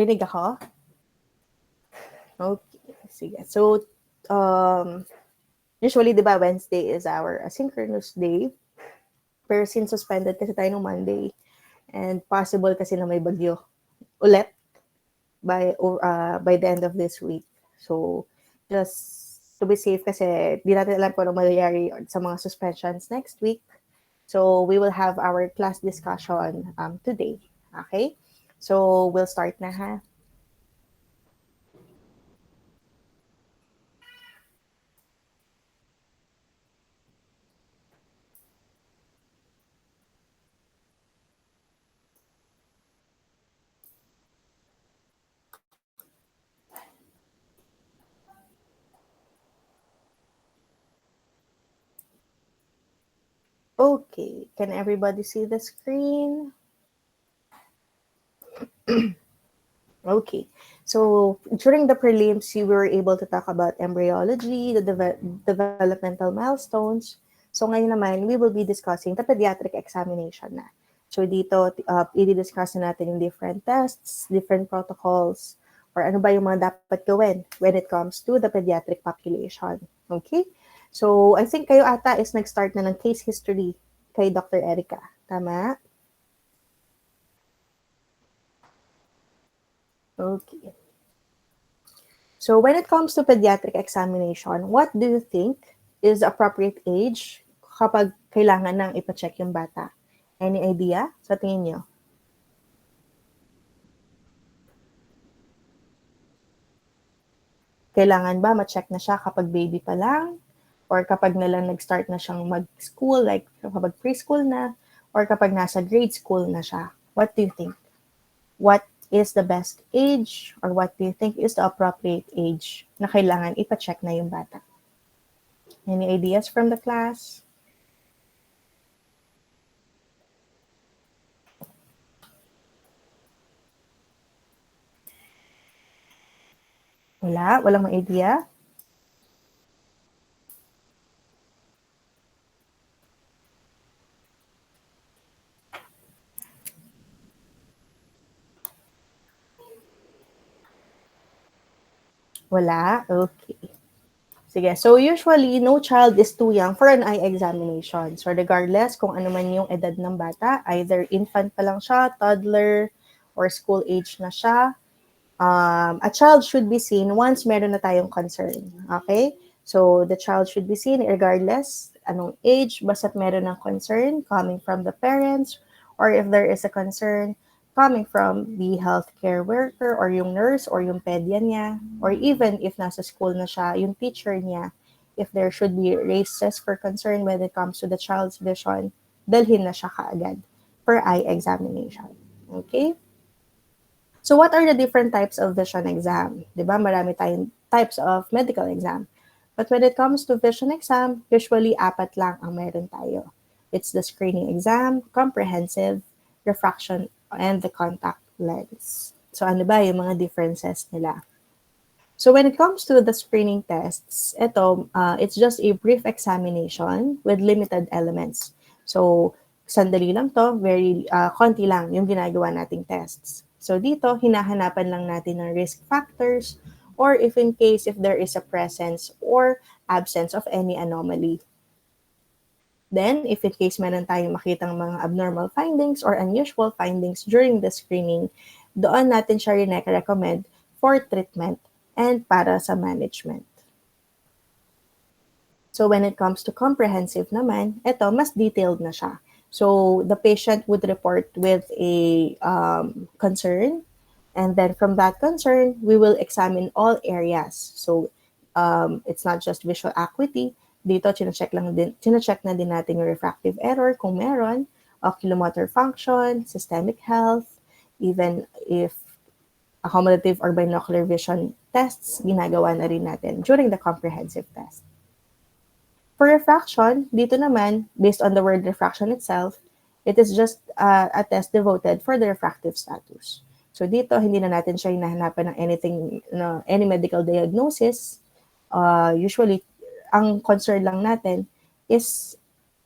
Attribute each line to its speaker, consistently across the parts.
Speaker 1: Rinig ako? Okay, sige. So, usually, di ba, Wednesday is our asynchronous day. Pero since suspended kasi tayo ng Monday, and possible kasi na may bagyo ulit by the end of this week. So, just to be safe kasi di natin alam kung ano mangyayari sa mga suspensions next week. So, we will have our class discussion today. Okay? So, we'll start na ha. Okay, can everybody see the screen? Okay, so during the prelims, you were able to talk about embryology, the developmental milestones. So ngayon naman, we will be discussing the pediatric examination na. So dito, i-discuss na natin yung different tests, different protocols, or ano ba yung mga dapat gawin when it comes to the pediatric population. Okay? So I think kayo ata is nag-start na ng case history kay Dr. Erica. Tama? Okay. So when it comes to pediatric examination, what do you think is the appropriate age kapag kailangan nang ipacheck yung bata? Any idea sa tingin nyo? Kailangan ba ma-check na siya kapag baby pa lang? Or kapag na lang nag-start na siyang mag-school, like kapag preschool na? Or kapag nasa grade school na siya? What do you think? What is the best age? Or what do you think is the appropriate age na kailangan ipacheck na yung bata? Any ideas from the class? Wala? Walang mga idea? Wala? Okay. Sige. So, usually, no child is too young for an eye examination. So, regardless kung ano man yung edad ng bata, either infant pa lang siya, toddler, or school age na siya, a child should be seen once meron na tayong concern. Okay? So, the child should be seen regardless anong age, basta't meron ng concern coming from the parents, or if there is a concern coming from the healthcare worker or yung nurse or yung pedya niya, or even if nasa school na siya, yung teacher niya, if there should be races for concern when it comes to the child's vision, dalhin na siya kaagad for eye examination. Okay? So what are the different types of vision exam? 'Di ba? Marami tayong types of medical exam. But when it comes to vision exam, usually apat lang ang meron tayo. It's the screening exam, comprehensive, refraction, and the contact lens. So ano ba yung mga differences nila? So when it comes to the screening tests, it's just a brief examination with limited elements. So sandali lang to, very konti lang yung ginagawa nating tests. So dito, hinahanapan lang natin ng risk factors or if there is a presence or absence of any anomaly. Then, if in case meron tayong makitang mga abnormal findings or unusual findings during the screening, doon natin siya recommend for treatment and para sa management. So when it comes to comprehensive naman, ito, mas detailed na siya. So the patient would report with a concern, and then from that concern, we will examine all areas. So it's not just visual acuity. Dito, chinecheck na din natin yung refractive error kung meron, oculomotor function, systemic health, even if accommodative or binocular vision tests, ginagawa na rin natin during the comprehensive test. For refraction, dito naman, based on the word refraction itself, it is just a test devoted for the refractive status. So dito, hindi na natin siya hinahanapan ng any medical diagnosis. Usually, ang concern lang natin is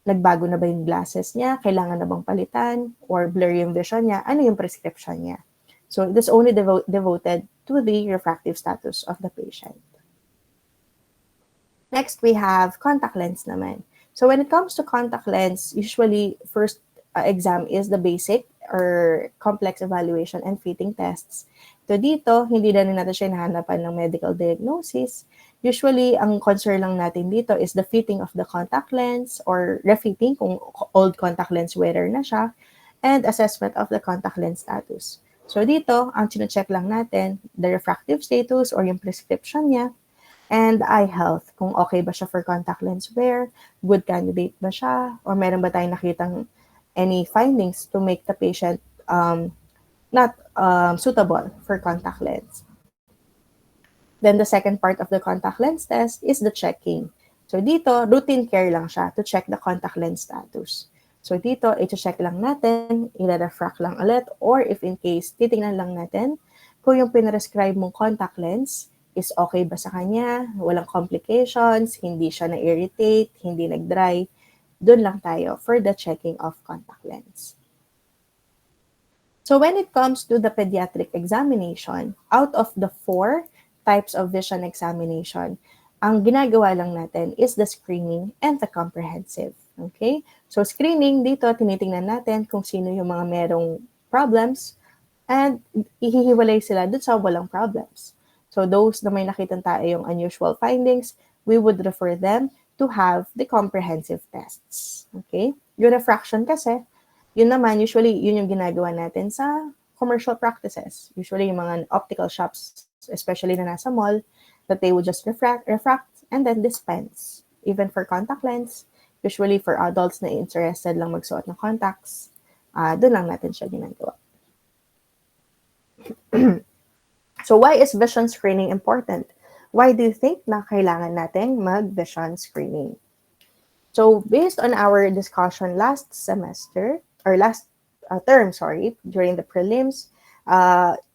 Speaker 1: nagbago na ba yung glasses niya, kailangan na bang palitan, or blurry yung vision niya, ano yung prescription niya. So it is only devoted to the refractive status of the patient. Next, we have contact lens naman. So when it comes to contact lens, usually first exam is the basic or complex evaluation and fitting tests. So dito, hindi na rin natin siya hinahanapan ng medical diagnosis. Usually, ang concern lang natin dito is the fitting of the contact lens or refitting kung old contact lens wearer na siya, and assessment of the contact lens status. So dito, ang chine-check lang natin, the refractive status or yung prescription niya, and eye health, kung okay ba siya for contact lens wear, good candidate ba siya, or meron ba tayong nakitang any findings to make the patient not suitable for contact lens. Then the second part of the contact lens test is the checking. So dito, routine care lang siya to check the contact lens status. So dito, i-check lang natin, i-refract lang ulit, or if in case, titingnan lang natin kung yung pinrescribe mong contact lens is okay ba sa kanya, walang complications, hindi siya na-irritate, hindi nag-dry. Doon lang tayo for the checking of contact lens. So when it comes to the pediatric examination, out of the 4 types of vision examination, ang ginagawa lang natin is the screening and the comprehensive. Okay? So screening, dito tinitingnan natin kung sino yung mga merong problems and ihihiwalay sila dun sa walang problems. So those na may nakita tayo yung unusual findings, we would refer them to have the comprehensive tests. Okay? Yung refraction kasi, yun naman, usually, yun yung ginagawa natin sa commercial practices. Usually, yung mga optical shops, especially na nasa mall, that they would just refract, and then dispense. Even for contact lens, usually for adults na interested lang magsuot ng contacts, doon lang natin siya ginagawa. So why is vision screening important? Why do you think na kailangan natin mag-vision screening? So based on our discussion last semester, or last term, during the prelims,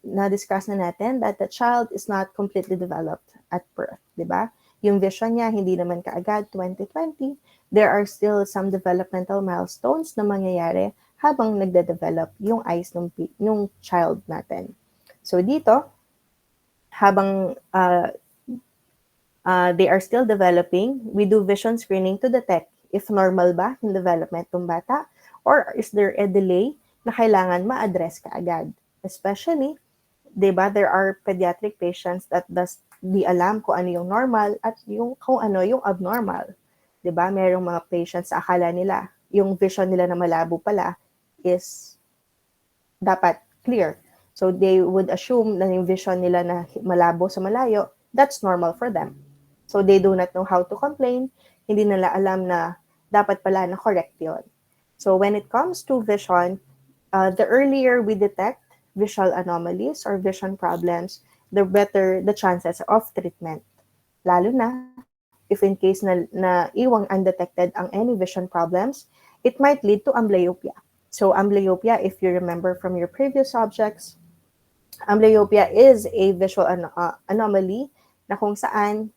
Speaker 1: na-discuss na natin that the child is not completely developed at birth, di ba? Yung vision niya, hindi naman kaagad 2020. There are still some developmental milestones na mangyayari habang nagde-develop yung eyes ng child natin. So dito, habang they are still developing, we do vision screening to detect if normal ba yung development ng bata or is there a delay na kailangan ma-address kaagad. Especially, di ba, there are pediatric patients that does di alam kung ano yung normal at kung ano yung abnormal. Di ba, mayroong mga patients sa akala nila, yung vision nila na malabo pala is dapat clear. So they would assume na yung vision nila na malabo sa malayo, that's normal for them. So they do not know how to complain, hindi nila alam na dapat pala na correct yun. So when it comes to vision, the earlier we detect visual anomalies or vision problems, the better the chances of treatment. Lalo na if in case na iwang undetected ang any vision problems, it might lead to amblyopia. So amblyopia, if you remember from your previous subjects, amblyopia is a visual anomaly na kung saan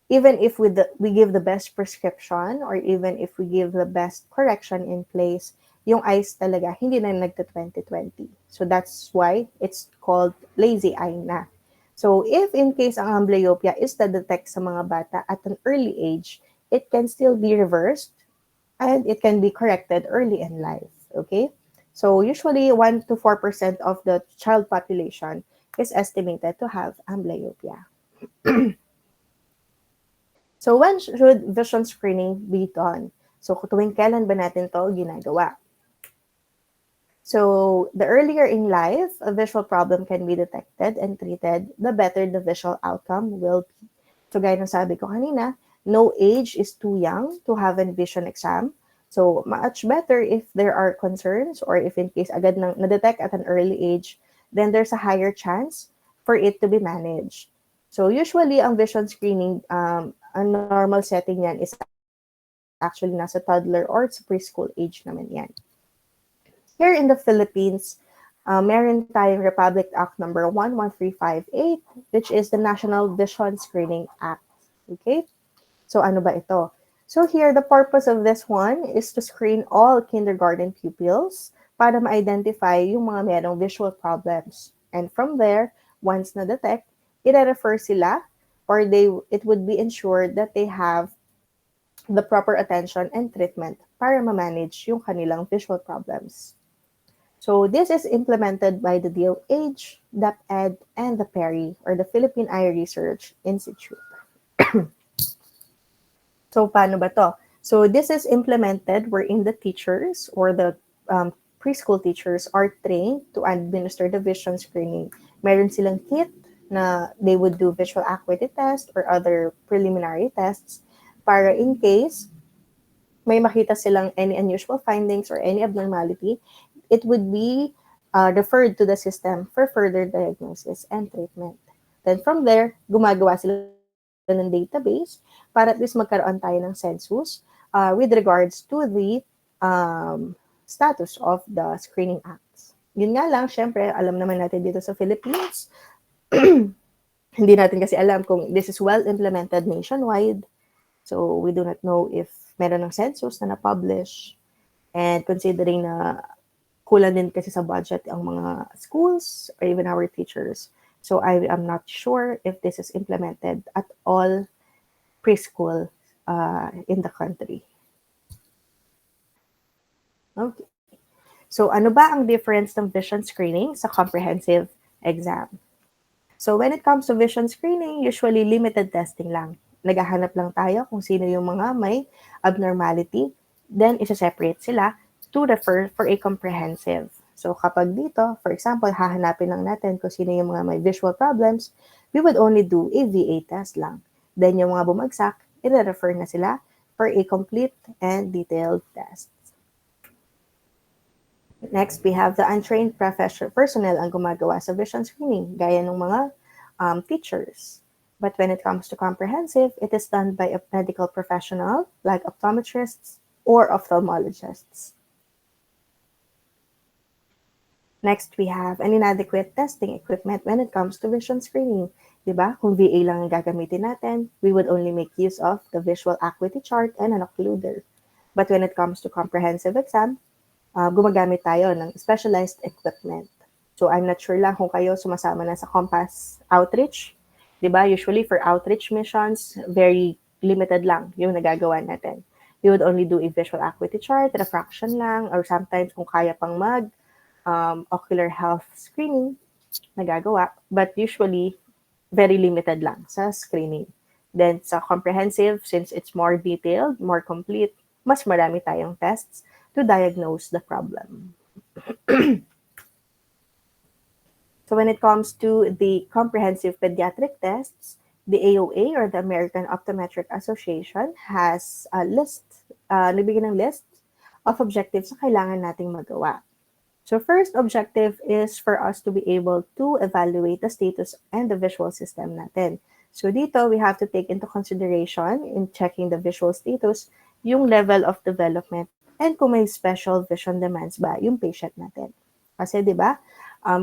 Speaker 1: even if we give the best prescription or even if we give the best correction in place, yung eyes talaga hindi na nagta-20/20. So that's why it's called lazy eye na. So if in case ang amblyopia is na-detect sa mga bata at an early age, it can still be reversed and it can be corrected early in life. Okay? So usually 1 to 4% of the child population is estimated to have amblyopia. So when should vision screening be done? So tuwing kailan ba natin to ginagawa? So the earlier in life a visual problem can be detected and treated, the better the visual outcome will be. So gaya ng sabi ko kanina, no age is too young to have a vision exam. So much better if there are concerns or if in case agad nang na-detect at an early age, then there's a higher chance for it to be managed. So usually ang vision screening, a normal setting yan is actually nasa toddler or preschool age naman yan. Here in the Philippines, meron tayong Republic Act number 11358, which is the National Vision Screening Act. Okay? So ano ba ito? So here, the purpose of this one is to screen all kindergarten pupils para ma-identify yung mga merong visual problems. And from there, once na-detect, i-refer sila or it would be ensured that they have the proper attention and treatment para ma-manage yung kanilang visual problems. So this is implemented by the DOH, DepEd, and the PERI, or the Philippine Eye Research Institute. So paano ba to? So this is implemented wherein the teachers or the preschool teachers are trained to administer the vision screening. Meron silang kit na they would do visual acuity test or other preliminary tests para in case may makita silang any unusual findings or any abnormality, it would be referred to the system for further diagnosis and treatment. Then from there, gumagawa sila ng database para at least magkaroon tayo ng census with regards to the status of the screening acts. Yun nga lang, syempre, alam naman natin dito sa Philippines, hindi natin kasi alam kung this is well implemented nationwide. So we do not know if meron ng census na na-publish. And considering na kulang din kasi sa budget ang mga schools or even our teachers. So I am not sure if this is implemented at all preschool in the country. Okay. So ano ba ang difference ng vision screening sa comprehensive exam? So when it comes to vision screening, usually limited testing lang. Naghahanap lang tayo kung sino yung mga may abnormality, then isa-separate sila to refer for a comprehensive. So kapag dito, for example, hahanapin lang natin kung sino yung mga may visual problems, we would only do a VA test lang. Then yung mga bumagsak, i-refer na sila for a complete and detailed test. Next, we have the untrained personnel ang gumagawa sa vision screening, gaya ng mga teachers. But when it comes to comprehensive, it is done by a medical professional like optometrists or ophthalmologists. Next, we have an inadequate testing equipment when it comes to vision screening. Diba? Kung VA lang ang gagamitin natin, we would only make use of the visual acuity chart and an occluder. But when it comes to comprehensive exam, gumagamit tayo ng specialized equipment. So I'm not sure lang kung kayo sumasama na sa COMPAS outreach. Diba? Usually for outreach missions, very limited lang yung nagagawa natin. We would only do a visual acuity chart, refraction lang, or sometimes kung kaya pang mag ocular health screening, nagagawa. But usually, very limited lang sa screening. Then sa comprehensive, since it's more detailed, more complete, mas marami tayong tests to diagnose the problem. So when it comes to the comprehensive pediatric tests, the AOA or the American Optometric Association has a list, nagbigay ng list of objectives na kailangan nating magawa. So first objective is for us to be able to evaluate the status and the visual system natin. So dito, we have to take into consideration in checking the visual status, yung level of development and kung may special vision demands ba yung patient natin. Kasi di ba,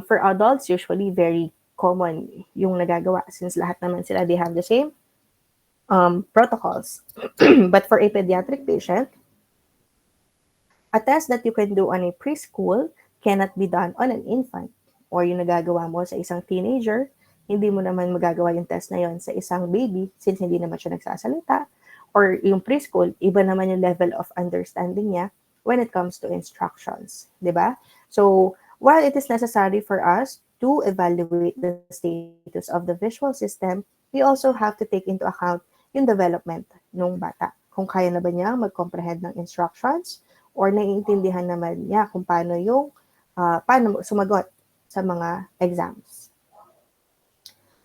Speaker 1: for adults, usually very common yung nagagawa since lahat naman sila, they have the same protocols. But for a pediatric patient, a test that you can do on a preschool cannot be done on an infant. Or yung nagagawa mo sa isang teenager, hindi mo naman magagawa yung test na yon sa isang baby since hindi naman siya nagsasalita. Or yung preschool, iba naman yung level of understanding niya when it comes to instructions. Diba? So, while it is necessary for us to evaluate the status of the visual system, we also have to take into account yung development ng bata. Kung kaya na ba niya mag-comprehend ng instructions or naiintindihan naman niya kung paano paano sumagot sa mga exams.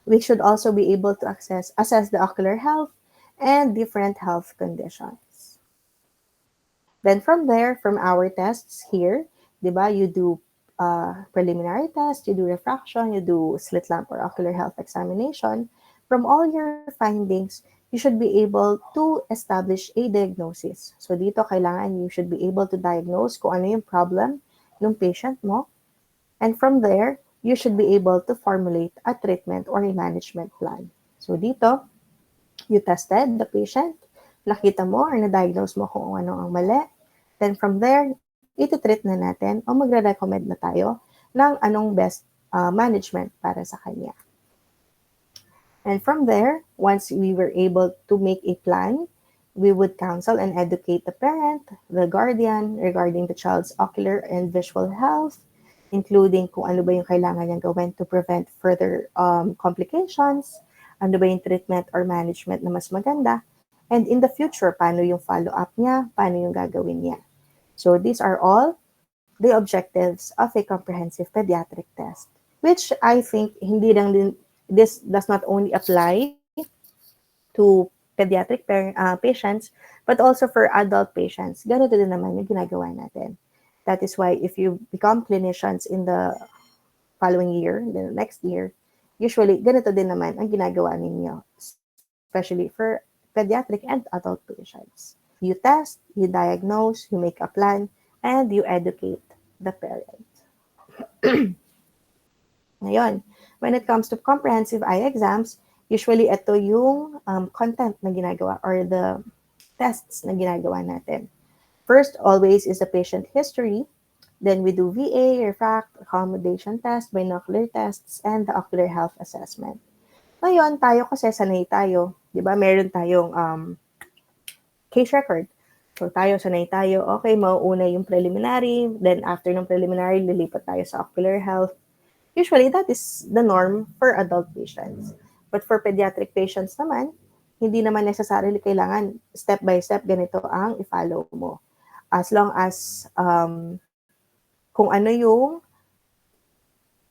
Speaker 1: We should also be able to assess the ocular health and different health conditions. Then from there, from our tests here, diba, you do preliminary test, you do refraction, you do slit lamp or ocular health examination. From all your findings, you should be able to establish a diagnosis. So dito, kailangan you should be able to diagnose kung ano yung problem ng patient mo. And from there, you should be able to formulate a treatment or a management plan. So dito, you tested the patient, nakita mo or na-diagnose mo kung ano ang mali. Then from there, iti-treat na natin o magre-recommend na tayo ng anong best management para sa kanya. And from there, once we were able to make a plan, we would counsel and educate the parent, the guardian, regarding the child's ocular and visual health, including kung ano ba yung kailangan niyang gawin to prevent further complications, ano ba yung treatment or management na mas maganda, and in the future, paano yung follow-up niya, paano yung gagawin niya. So these are all the objectives of a comprehensive pediatric test, which I think hindi lang din, this does not only apply to pediatric patients, but also for adult patients. Ganito din naman yung ginagawa natin. That is why if you become clinicians in the following year, the next year, usually ganito din naman ang ginagawa ninyo, especially for pediatric and adult patients. You test, you diagnose, you make a plan, and you educate the parent. Ngayon, when it comes to comprehensive eye exams, usually ito yung content na ginagawa or the tests na ginagawa natin. First, always is the patient history. Then we do VA, refract, accommodation test, binocular tests, and the ocular health assessment. Ngayon, tayo kasi sanay tayo. Di ba? Meron tayong case record. So tayo, sanay tayo. Okay, mauuna yung preliminary. Then after ng preliminary, lilipat tayo sa ocular health. Usually, that is the norm for adult patients. But for pediatric patients naman, hindi naman necessarily kailangan step by step ganito ang i-follow mo. As long as kung ano yung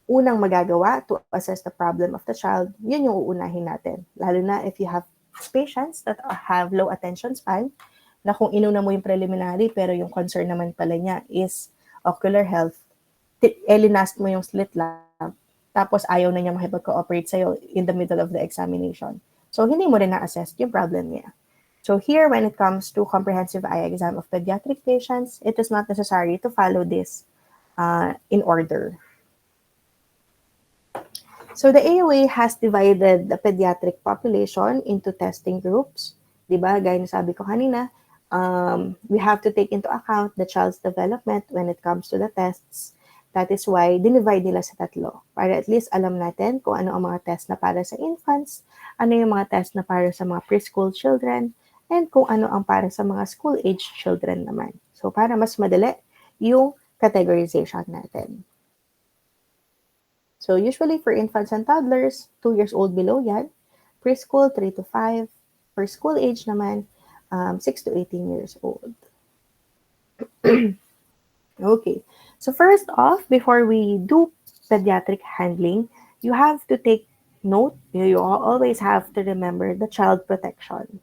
Speaker 1: unang magagawa to assess the problem of the child, yun yung uunahin natin. Lalo na if you have patients that have low attention span, na kung inuna mo yung preliminary pero yung concern naman pala niya is ocular health, elinast mo yung slit lamp, tapos ayaw na niya makipag-cooperate sa'yo in the middle of the examination. So, hindi mo rin na-assess yung problem niya. So, here, when it comes to comprehensive eye exam of pediatric patients, it is not necessary to follow this in order. So, the AOA has divided the pediatric population into testing groups. Diba? Gaya na sabi ko kanina, we have to take into account the child's development when it comes to the tests. That is why dinivide nila sa tatlo. Para at least alam natin kung ano ang mga test na para sa infants, ano yung mga test na para sa mga preschool children, and kung ano ang para sa mga school-age children naman. So, para mas madali yung categorization natin. So, usually for infants and toddlers, 2 years old below yan. Preschool, 3 to 5. For school age naman, 6 to 18 years old. Okay. So first off, before we do pediatric handling, you have to take note, you always have to remember the child protection.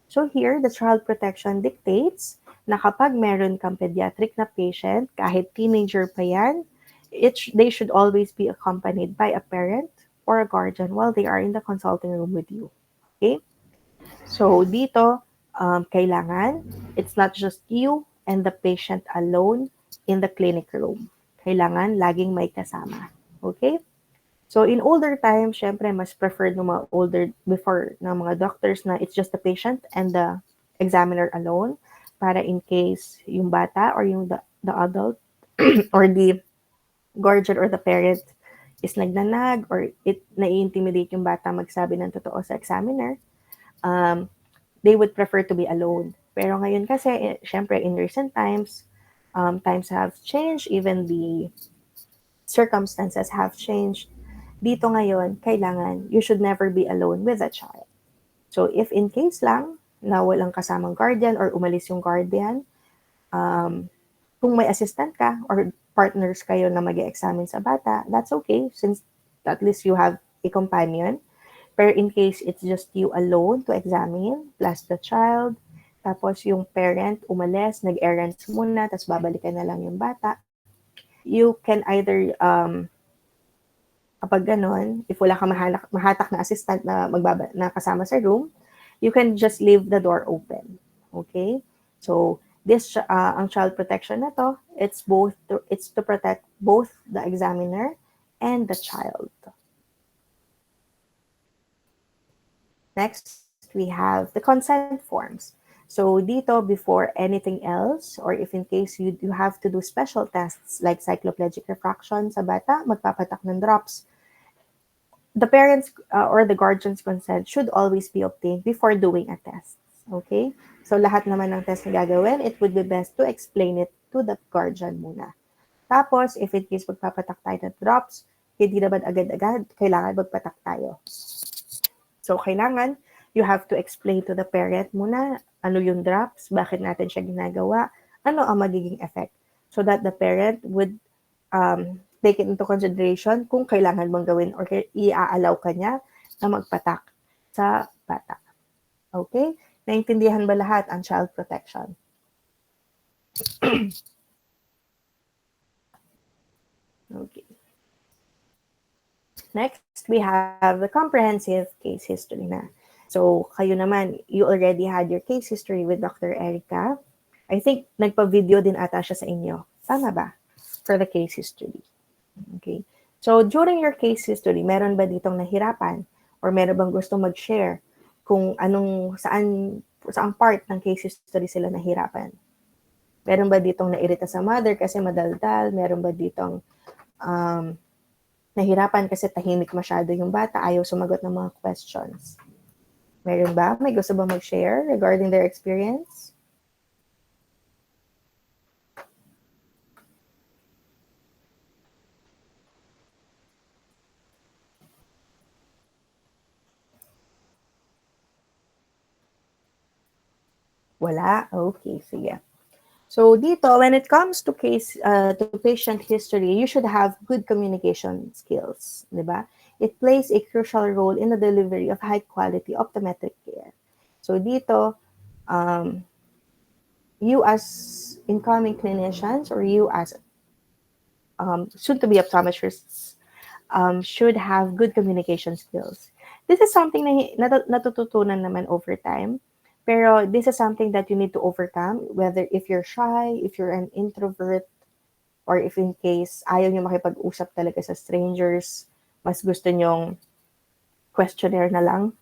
Speaker 1: So here, the child protection dictates na kapag meron kang pediatric na patient, kahit teenager pa yan, they should always be accompanied by a parent or a guardian while they are in the consulting room with you. Okay? So dito, kailangan, it's not just you and the patient alone in the clinic room. Kailangan laging may kasama. Okay? So in older times, syempre mas preferred ng mga older before ng mga doctors na it's just the patient and the examiner alone para in case yung bata or yung the adult or the guardian or the parent is nagnanag or nai-intimidate yung bata magsabi ng totoo sa examiner, they would prefer to be alone. Pero ngayon kasi, syempre in recent times, times have changed, even the circumstances have changed. Dito ngayon, kailangan, you should never be alone with a child. So, if in case lang, na walang kasamang guardian or umalis yung guardian, kung may assistant ka or partners kayo na mag-examine sa bata, that's okay, since at least you have a companion. Pero in case it's just you alone to examine, plus the child, tapos yung parent umalis, nag-errands muna, tapos babalikan na lang yung bata, you can either kapag ganon, if wala kang mahatak na assistant na kasama sa room, you can just leave the door open. Okay? So, this ang child protection na to, it's to protect both the examiner and the child. Next, we have the consent forms. So dito, before anything else, or if in case you have to do special tests like cycloplegic refraction sa bata, magpapatak ng drops, the parents or the guardian's consent should always be obtained before doing a test. Okay? So lahat naman ng test na gagawin, it would be best to explain it to the guardian muna. Tapos, if in case magpapatak tayo ng drops, hindi naman agad-agad, kailangan magpatak tayo. So, kailangan, you have to explain to the parent muna, ano yung drops, bakit natin siya ginagawa, ano ang magiging effect. So that the parent would take it into consideration kung kailangan mong gawin or i-allow ka niya na magpatak sa bata. Okay? Naintindihan ba lahat ang child protection? Okay. Next, we have the comprehensive case history na. So, kayo naman, you already had your case history with Dr. Erica. I think nagpa-video din ata siya sa inyo. Tama ba? For the case history. Okay. So, during your case history, meron ba ditong nahirapan? Or meron bang gusto mag-share kung saan part ng case history sila nahirapan? Meron ba ditong nairita sa mother kasi madaldal? Meron ba ditong nahirapan kasi tahimik masyado yung bata, ayaw sumagot ng mga questions? Meron ba? May gusto ba mag-share regarding their experience? Wala? Okay, sige. So dito, when it comes to patient history, you should have good communication skills, di ba? It plays a crucial role in the delivery of high-quality optometric care. So dito, you as incoming clinicians or you as soon-to-be optometrists should have good communication skills. This is something na natututunan naman over time. Pero this is something that you need to overcome, whether if you're shy, if you're an introvert, or if in case ayaw nyo makipag-usap talaga sa strangers, mas gusto nyong questionnaire na lang.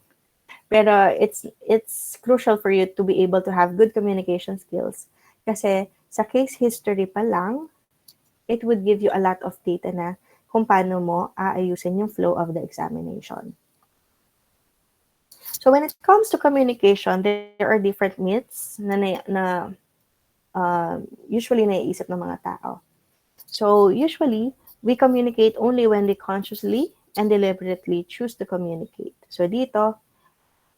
Speaker 1: Pero it's crucial for you to be able to have good communication skills. Kasi sa case history pa lang, it would give you a lot of data na kung paano mo aayusin yung flow of the examination. So when it comes to communication, there are different myths na usually naiisip ng mga tao. So usually, we communicate only when we consciously and deliberately choose to communicate. So dito,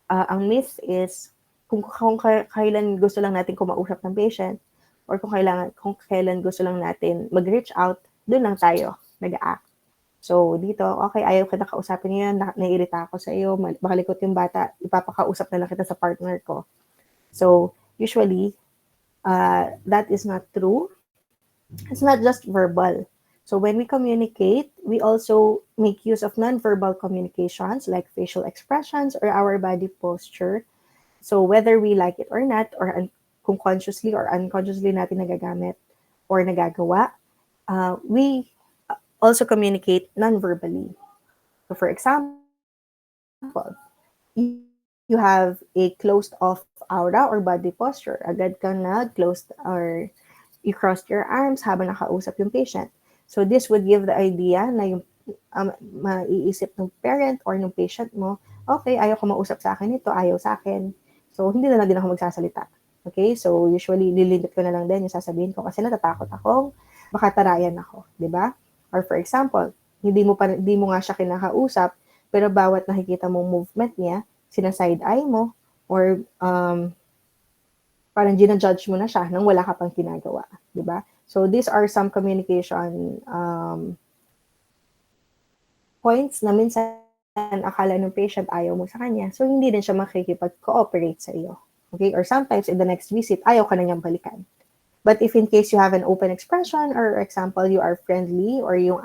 Speaker 1: ang myth is kung kailan gusto lang natin kumausap ng patient or kung kailan gusto lang natin mag-reach out, doon lang tayo nag-act. So, dito, okay, ayaw kita kausapin ngayon, naiirita ako sa iyo, makalikot yung bata, ipapakausap na lang kita sa partner ko. So, usually, that is not true. It's not just verbal. So, when we communicate, we also make use of non-verbal communications like facial expressions or our body posture. So, whether we like it or not, or kung consciously or unconsciously natin nagagamit or nagagawa, we also communicate non-verbally. So for example, you have a closed-off aura or body posture. Agad kang closed or you crossed your arms habang nakausap yung patient. So this would give the idea na yung maiisip ng parent or ng patient mo, okay, ayaw ko mausap sa akin ito, ayaw sa akin. So hindi na lang din ako magsasalita. Okay, so usually lilindot ko na lang din yung sasabihin ko kasi natatakot akong baka tarayan ako, di ba? Or for example, hindi mo nga siya kinakausap, pero bawat nakikita mong movement niya, sina-side eye mo, or parang gina-judge mo na siya nang wala ka pang ginagawa, di ba? So these are some communication points na minsan akala ng patient ayaw mo sa kanya, so hindi din siya makikipag-cooperate sa iyo. Okay? Or sometimes in the next visit, ayaw ka na niyang balikan. But if in case you have an open expression or example, you are friendly or yung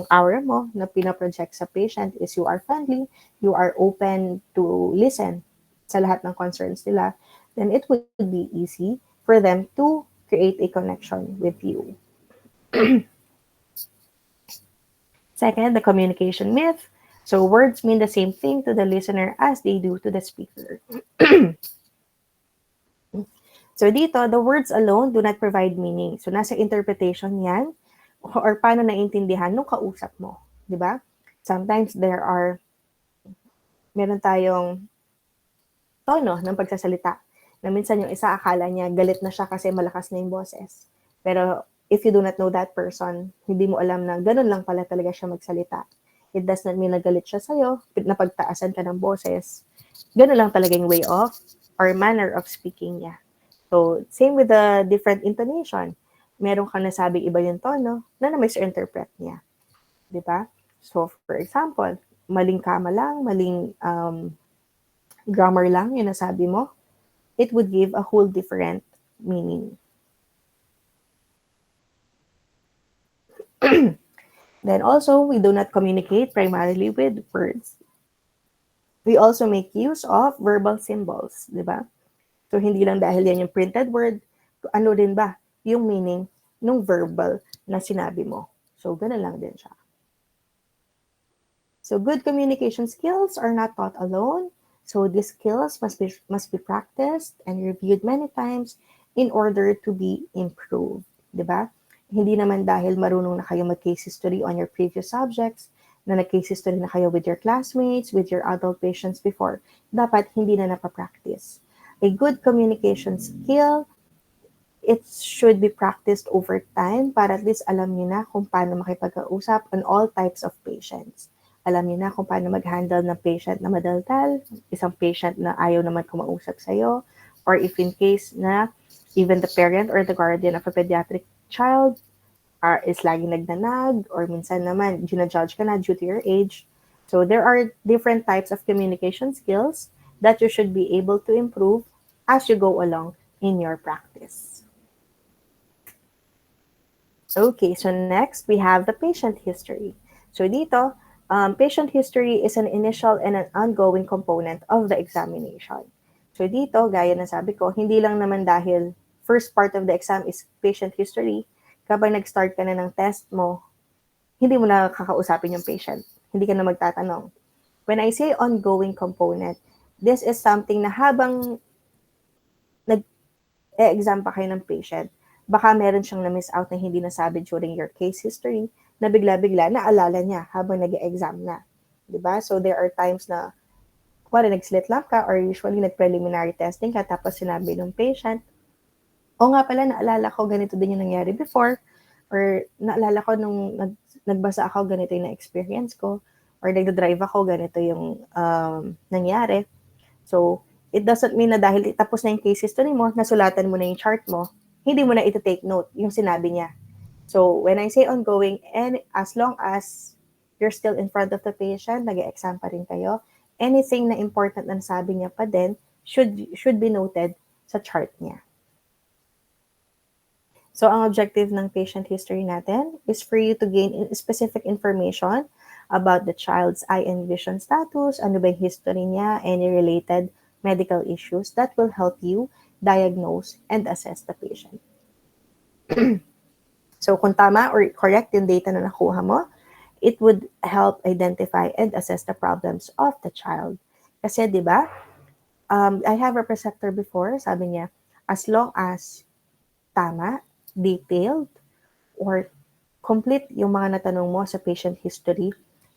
Speaker 1: aura mo na pinaproject sa patient is you are friendly, you are open to listen sa lahat ng concerns nila, then it would be easy for them to create a connection with you. Second, the communication myth. So words mean the same thing to the listener as they do to the speaker. So dito, the words alone do not provide meaning. So nasa interpretation yan or paano naiintindihan nung kausap mo. Di ba? Sometimes meron tayong tono ng pagsasalita na minsan yung isa akala niya galit na siya kasi malakas na yung boses. Pero if you do not know that person, hindi mo alam na ganun lang pala talaga siya magsalita. It does not mean na galit siya sa'yo, napagtaasan ka ng boses. Ganun lang talaga yung way of or manner of speaking niya. So, same with the different intonation. Meron kang nasabing iba yung tono na na-misinterpret niya. Di ba? So, for example, maling kama lang, maling grammar lang yung nasabi mo, it would give a whole different meaning. Then also, we do not communicate primarily with words. We also make use of verbal symbols, di ba? So, hindi lang dahil yan yung printed word, ano din ba yung meaning ng verbal na sinabi mo. So, ganun lang din siya. So, good communication skills are not taught alone. So, these skills must be practiced and reviewed many times in order to be improved. Di ba? Hindi naman dahil marunong na kayo mag-case history on your previous subjects, na nag-case history na kayo with your classmates, with your adult patients before, dapat hindi na napapractice. A good communication skill, it should be practiced over time para at least alam niyo na kung paano makipag-usap on all types of patients. Alam niyo na kung paano mag-handle ng patient na madaldal, isang patient na ayaw naman kumausap sa'yo, or if in case na even the parent or the guardian of a pediatric child is laging nagnanag, or minsan naman, ginajudge ka na due to your age. So there are different types of communication skills that you should be able to improve as you go along in your practice. Okay, so next we have the patient history. So dito, patient history is an initial and an ongoing component of the examination. So dito, gaya na sabi ko, hindi lang naman dahil first part of the exam is patient history, kapag nag-start ka na ng test mo, hindi mo na kakausapin yung patient. Hindi ka na magtatanong. When I say ongoing component, this is something na habang nag-exam pa kayo ng patient, baka meron siyang na-miss out na hindi nasabi during your case history, na bigla-bigla naalala niya habang nag-exam na. Diba? So there are times na nag-slit lamp ka or usually nag-preliminary testing ka tapos sinabi ng patient, o nga pala, naalala ko ganito din yung nangyari before, or naalala ko nung nagbasa ako, ganito yung na-experience ko, or nagda-drive ako, ganito yung nangyari. So, it doesn't mean na dahil tapos na yung case history mo, nasulatan mo na yung chart mo, hindi mo na ito-take note yung sinabi niya. So, when I say ongoing, and as long as you're still in front of the patient, nag-exam pa rin kayo, anything na important na nasabi niya pa din should be noted sa chart niya. So, ang objective ng patient history natin is for you to gain specific information about the child's eye and vision status, ano ba yung history niya, any related medical issues that will help you diagnose and assess the patient. So, kung tama or correct yung data na nakuha mo, it would help identify and assess the problems of the child. Kasi, di ba, I have a preceptor before, sabi niya, as long as tama, detailed, or complete yung mga natanong mo sa patient history,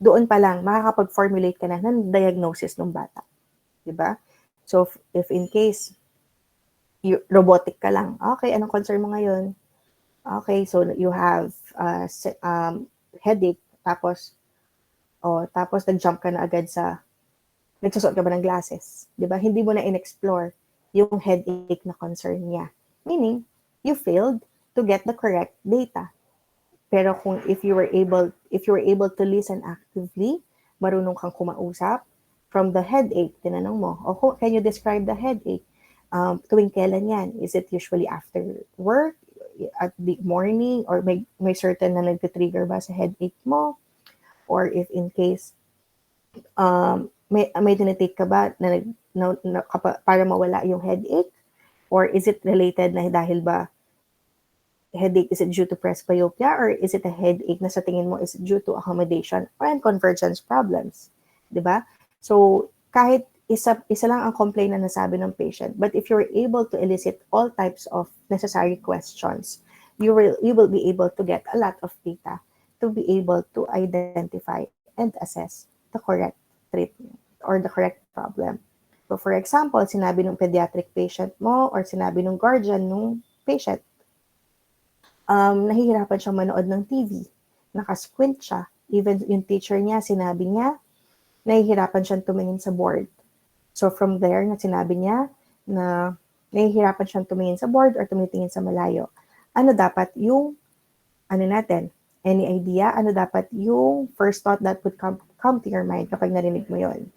Speaker 1: doon pa lang, makakapag-formulate ka na ng diagnosis ng bata. Diba? So, if in case, robotic ka lang, okay, anong concern mo ngayon? Okay, so you have headache, tapos nag-jump ka na agad nagsusot ka ba ng glasses? Diba? Hindi mo na in-explore yung headache na concern niya. Meaning, you failed to get the correct data. Pero if you were able to listen actively, marunong kang kumausap, from the headache, tinanong mo, can you describe the headache? Tuwing kailan yan? Is it usually after work, at the morning, or may certain na nagtitrigger ba sa headache mo? Or if in case, may tinitake ka ba para mawala yung headache? Or is it related na dahil ba headache, is it due to presbyopia, or is it a headache na sa tingin mo is due to accommodation and convergence problems? Diba? So, kahit isa lang ang complaint na nasabi ng patient. But if you're able to elicit all types of necessary questions, you will be able to get a lot of data to be able to identify and assess the correct treatment or the correct problem. So for example, sinabi ng pediatric patient mo or sinabi ng guardian ng patient, nahihirapan siyang manood ng TV, nakasquint siya. Even yung teacher niya, sinabi niya, nahihirapan siyang tumingin sa board. So from there, na sinabi niya na nahihirapan siyang tumingin sa board or tumitingin sa malayo. Ano dapat yung, ano natin, any idea? Ano dapat yung first thought that would come to your mind kapag narinig mo yon?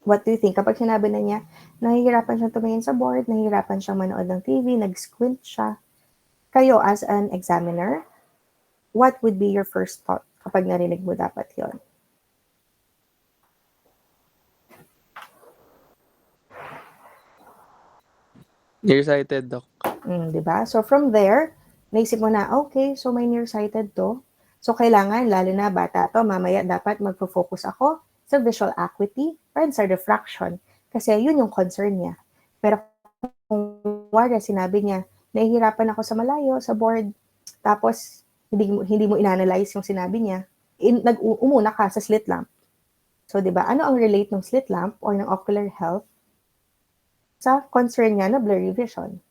Speaker 1: What do you think? Kapag sinabi na niya, nahihirapan siyang tumingin sa board, nahihirapan siyang manood ng TV, nag-squint siya, kayo as an examiner, what would be your first thought kapag narinig mo dapat yon?
Speaker 2: Nearsighted, Doc.
Speaker 1: Diba? So from there, naisip mo na, okay, so may nearsighted to. So kailangan, lalo na bata to, mamaya dapat magpo-focus ako sa visual acuity and sa diffraction. Kasi yun yung concern niya. Pero kung wala, sinabi niya, nahihirapan ako sa malayo, sa board, tapos hindi mo inanalyze yung sinabi niya, umuna ka sa slit lamp. So, di ba, ano ang relate ng slit lamp or ng ocular health sa concern niya na blurry vision?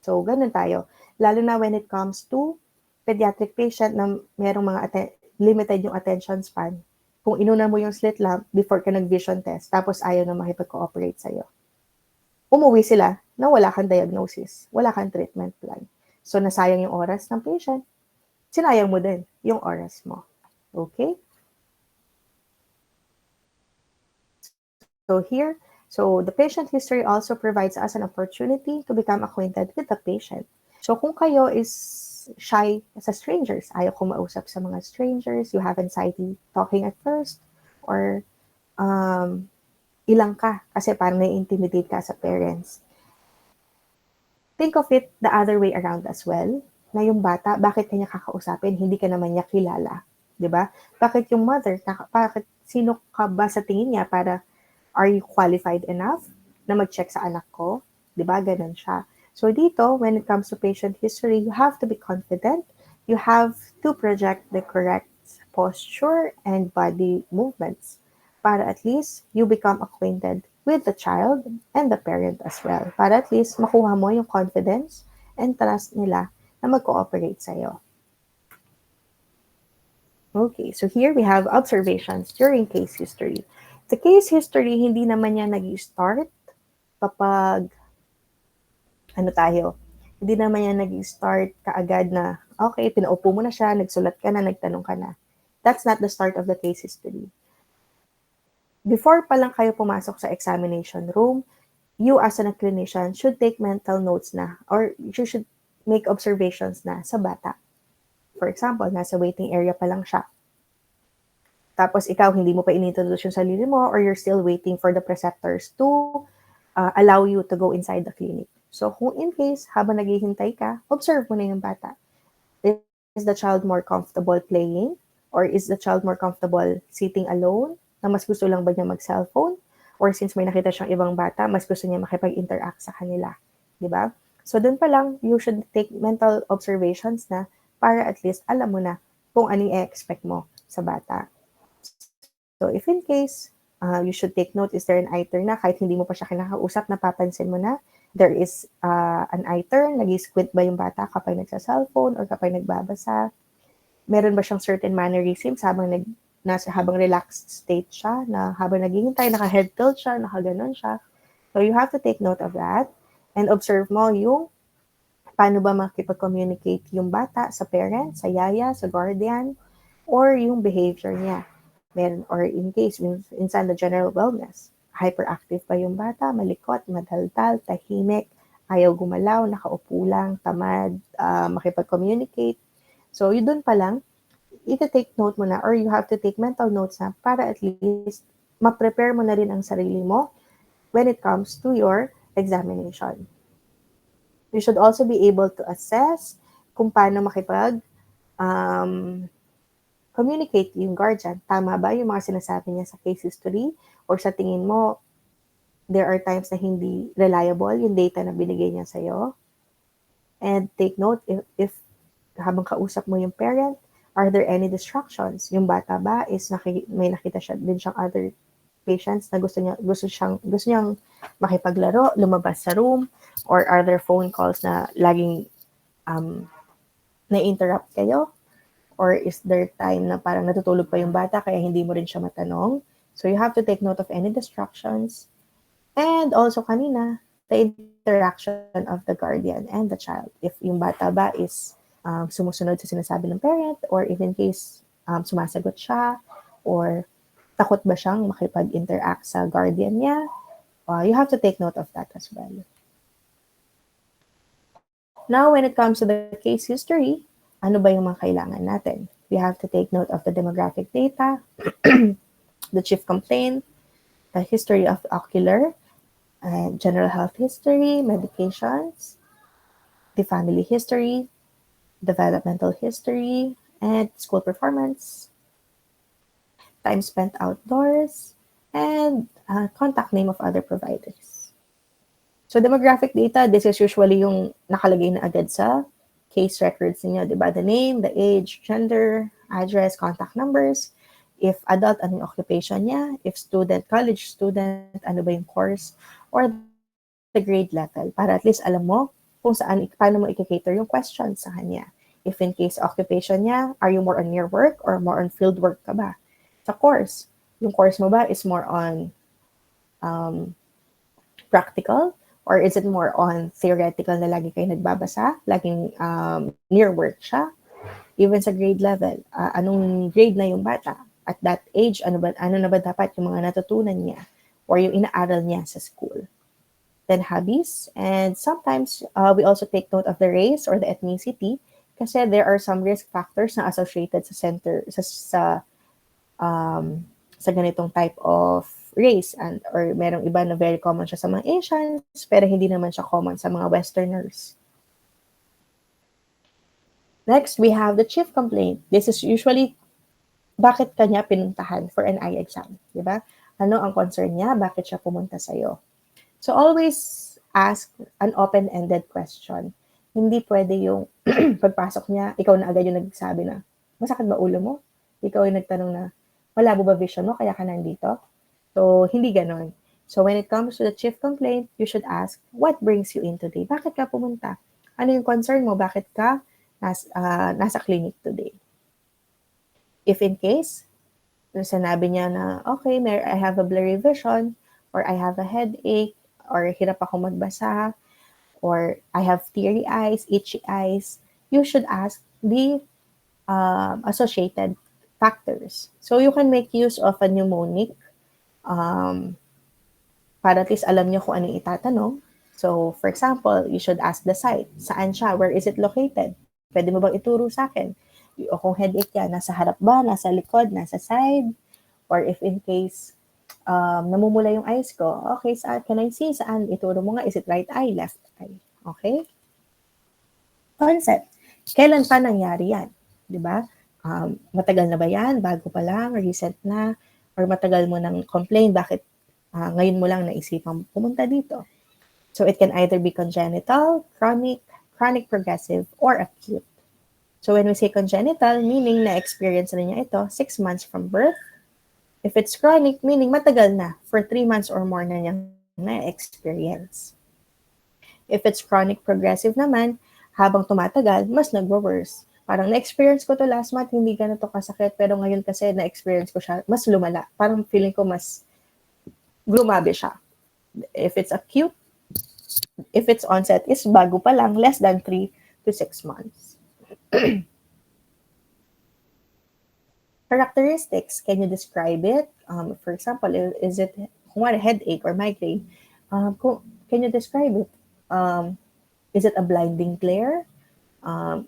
Speaker 1: So, ganun tayo. Lalo na when it comes to pediatric patient na merong mga limited yung attention span. Kung inuna mo yung slit lamp before ka nag-vision test, tapos ayaw na makipag-cooperate sa'yo. Umuwi sila na wala kang diagnosis, wala kang treatment plan. So, nasayang yung oras ng patient. Sinayang mo din yung oras mo. Okay? So here, so the patient history also provides us an opportunity to become acquainted with the patient. So kung kayo is shy sa strangers, ayaw kumausap sa mga strangers, you have anxiety talking at first, or ilang ka kasi parang nai-intimidate ka sa parents. Think of it the other way around as well, na yung bata, bakit kanya kakausapin? Hindi ka naman niya kilala. 'Di ba? Bakit yung mother, bakit sino ka ba sa tingin niya para are you qualified enough na mag-check sa anak ko? 'Di ba? Ganun siya. So dito, when it comes to patient history, you have to be confident. You have to project the correct posture and body movements para at least you become acquainted with the child and the parent as well. Para at least makuha mo yung confidence and trust nila na mag-cooperate sa'yo. Okay, so here we have observations during case history. The case history, hindi naman yan nag-start kapag, hindi naman yan nag-start kaagad na, okay, pinaupo mo na siya, nagsulat ka na, nagtanong ka na. That's not the start of the case history. Before pa lang kayo pumasok sa examination room, you as a clinician should take mental notes na, or you should make observations na sa bata. For example, nasa waiting area pa lang siya. Tapos ikaw, hindi mo pa inintroduce yung sarili mo or you're still waiting for the preceptors to allow you to go inside the clinic. So kung in case, habang naghihintay ka, observe mo na yung bata. Is the child more comfortable playing? Or is the child more comfortable sitting alone? Na mas gusto lang ba niya mag-cellphone? Or since may nakita siyang ibang bata, mas gusto niya makipag-interact sa kanila. Diba? So dun pa lang, you should take mental observations na para at least alam mo na kung ano i-expect mo sa bata. So if in case, you should take note, is there an eye turn na kahit hindi mo pa siya kinakausap, napapansin mo na there is an eye turn, nag-squint ba yung bata kapag nagsa-cellphone or kapag nagbabasa? Meron ba siyang certain mannerisms habang habang relaxed state siya, na habang naghihintay, naka-head tilt siya, naka-ganon siya. So you have to take note of that and observe mo yung paano ba makipag-communicate yung bata sa parent, sa yaya, sa guardian, or yung behavior niya. Meron, or in case, minsan the general wellness. Hyperactive pa yung bata, malikot, madaldal, tahimik, ayaw gumalaw, nakaupo lang, tamad, makipag-communicate. So, yun dun pa lang, ita-take note mo na or you have to take mental notes na para at least ma-prepare mo na rin ang sarili mo when it comes to your examination. You should also be able to assess kung paano communicate yung guardian. Tama ba yung mga sinasabi niya sa case history? Or sa tingin mo, there are times na hindi reliable yung data na binigay niya sa'yo? And take note, if habang kausap mo yung parent, are there any distractions? Yung bata ba is may nakita siya din siyang other patients na gusto niyang makipaglaro, lumabas sa room, or are there phone calls na laging na-interrupt kayo? Or is there time na parang natutulog pa yung bata kaya hindi mo rin siya matanong? So you have to take note of any distractions. And also kanina, the interaction of the guardian and the child. If yung bata ba is sumusunod sa sinasabi ng parent, or if in case sumasagot siya, or takot ba siyang makipag-interact sa guardian niya, you have to take note of that as well. Now, when it comes to the case history, ano ba yung mga kailangan natin? We have to take note of the demographic data, the chief complaint, the history of ocular, general health history, medications, the family history, developmental history, and school performance, time spent outdoors, and contact name of other providers. So demographic data, this is usually yung nakalagay na agad sa case records niyo, di ba? The name, the age, gender, address, contact numbers. If adult, ano yung occupation niya? If student, college student, ano ba yung course? Or the grade level. Para at least alam mo kung paano mo i-cater yung questions sa kanya. If in case occupation niya, are you more on your work or more on field work ka ba? Sa course, yung course mo ba is more on practical? Or is it more on theoretical na lagi kayo nagbabasa? Laging near work siya? Even sa grade level, anong grade na yung bata? At that age, ano na ba dapat yung mga natutunan niya? Or yung inaaral niya sa school? Then hobbies. And sometimes, we also take note of the race or the ethnicity kasi there are some risk factors na associated sa ganitong type of race, or merong iba na very common siya sa mga Asians, pero hindi naman siya common sa mga Westerners. Next, we have the chief complaint. This is usually, bakit kanya pinuntahan for an eye exam? Diba? Ano ang concern niya? Bakit siya pumunta sa'yo? So always ask an open-ended question. Hindi pwede yung pagpasok niya, ikaw na agad yung nagsabi na, masakit ba ulo mo? Ikaw yung nagtanong na, malabo ba vision mo kaya ka nandito? So, hindi ganon. So, when it comes to the chief complaint, you should ask, what brings you in today? Bakit ka pumunta? Ano yung concern mo? Bakit ka nasa clinic today? If in case, sinabi niya na, okay, I have a blurry vision, or I have a headache, or hirap ako magbasa, or I have teary eyes, itchy eyes, you should ask the associated factors. So, you can make use of a mnemonic para at least alam niyo kung ano yung itatanong. So, for example, you should ask the site. Saan siya? Where is it located? Pwede mo bang ituro sa akin? O kung headache yan, nasa harap ba? Nasa likod? Nasa side? Or if in case namumula yung eyes ko, okay, can I see? Saan? Ituro mo nga, is it right eye, left eye? Okay? Concept. Kailan pa nangyari yan? Diba? Matagal na ba yan? Bago pa lang? Recent na? Or matagal mo nang complain? Bakit ngayon mo lang naisipang pumunta dito? So it can either be congenital, chronic progressive, or acute. So when we say congenital, meaning na-experience na niya ito 6 months from birth. If it's chronic, meaning matagal na, for 3 months or more na niyang na-experience. If it's chronic progressive naman, habang tumatagal, mas nagwo-worse. Parang na-experience ko to last month, hindi ganito kasakit, pero ngayon kasi na-experience ko siya, mas lumala. Parang feeling ko mas grumabe siya. If it's acute, if its onset is bago pa lang, less than 3 to 6 months. Characteristics, can you describe it? For example, is it a headache or migraine? Can you describe it? Is it a blinding glare?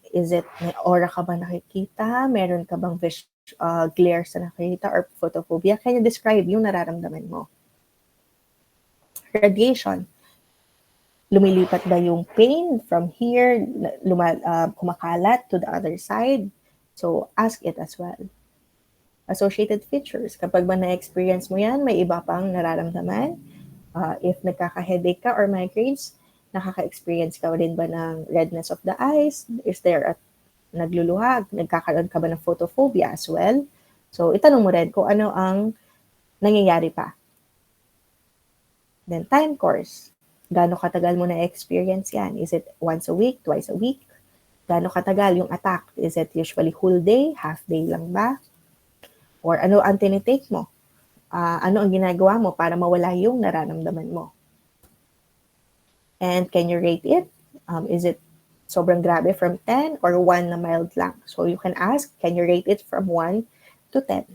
Speaker 1: Is it, may aura ka ba nakikita? Meron ka bang glare sa nakikita or photophobia? Can you describe yung nararamdaman mo? Radiation. Lumilipat ba yung pain from here, kumakalat to the other side? So, ask it as well. Associated features. Kapag ba na-experience mo yan, may iba pang nararamdaman. If nagkaka-headache ka or migraines, nakaka-experience ka rin ba ng redness of the eyes? Is there a nagluluha? Nagkakaroon ka ba ng photophobia as well? So, itanong mo rin kung ano ang nangyayari pa. Then, time course. Gaano katagal mo na-experience yan? Is it once a week, twice a week? Gaano katagal yung attack? Is it usually whole day, half day lang ba? Or ano ang tinitake mo? Ano ang ginagawa mo para mawala yung nararamdaman mo? And can you rate it? Is it sobrang grabe from 10 or 1 na mild lang? So you can ask, can you rate it from 1 to 10?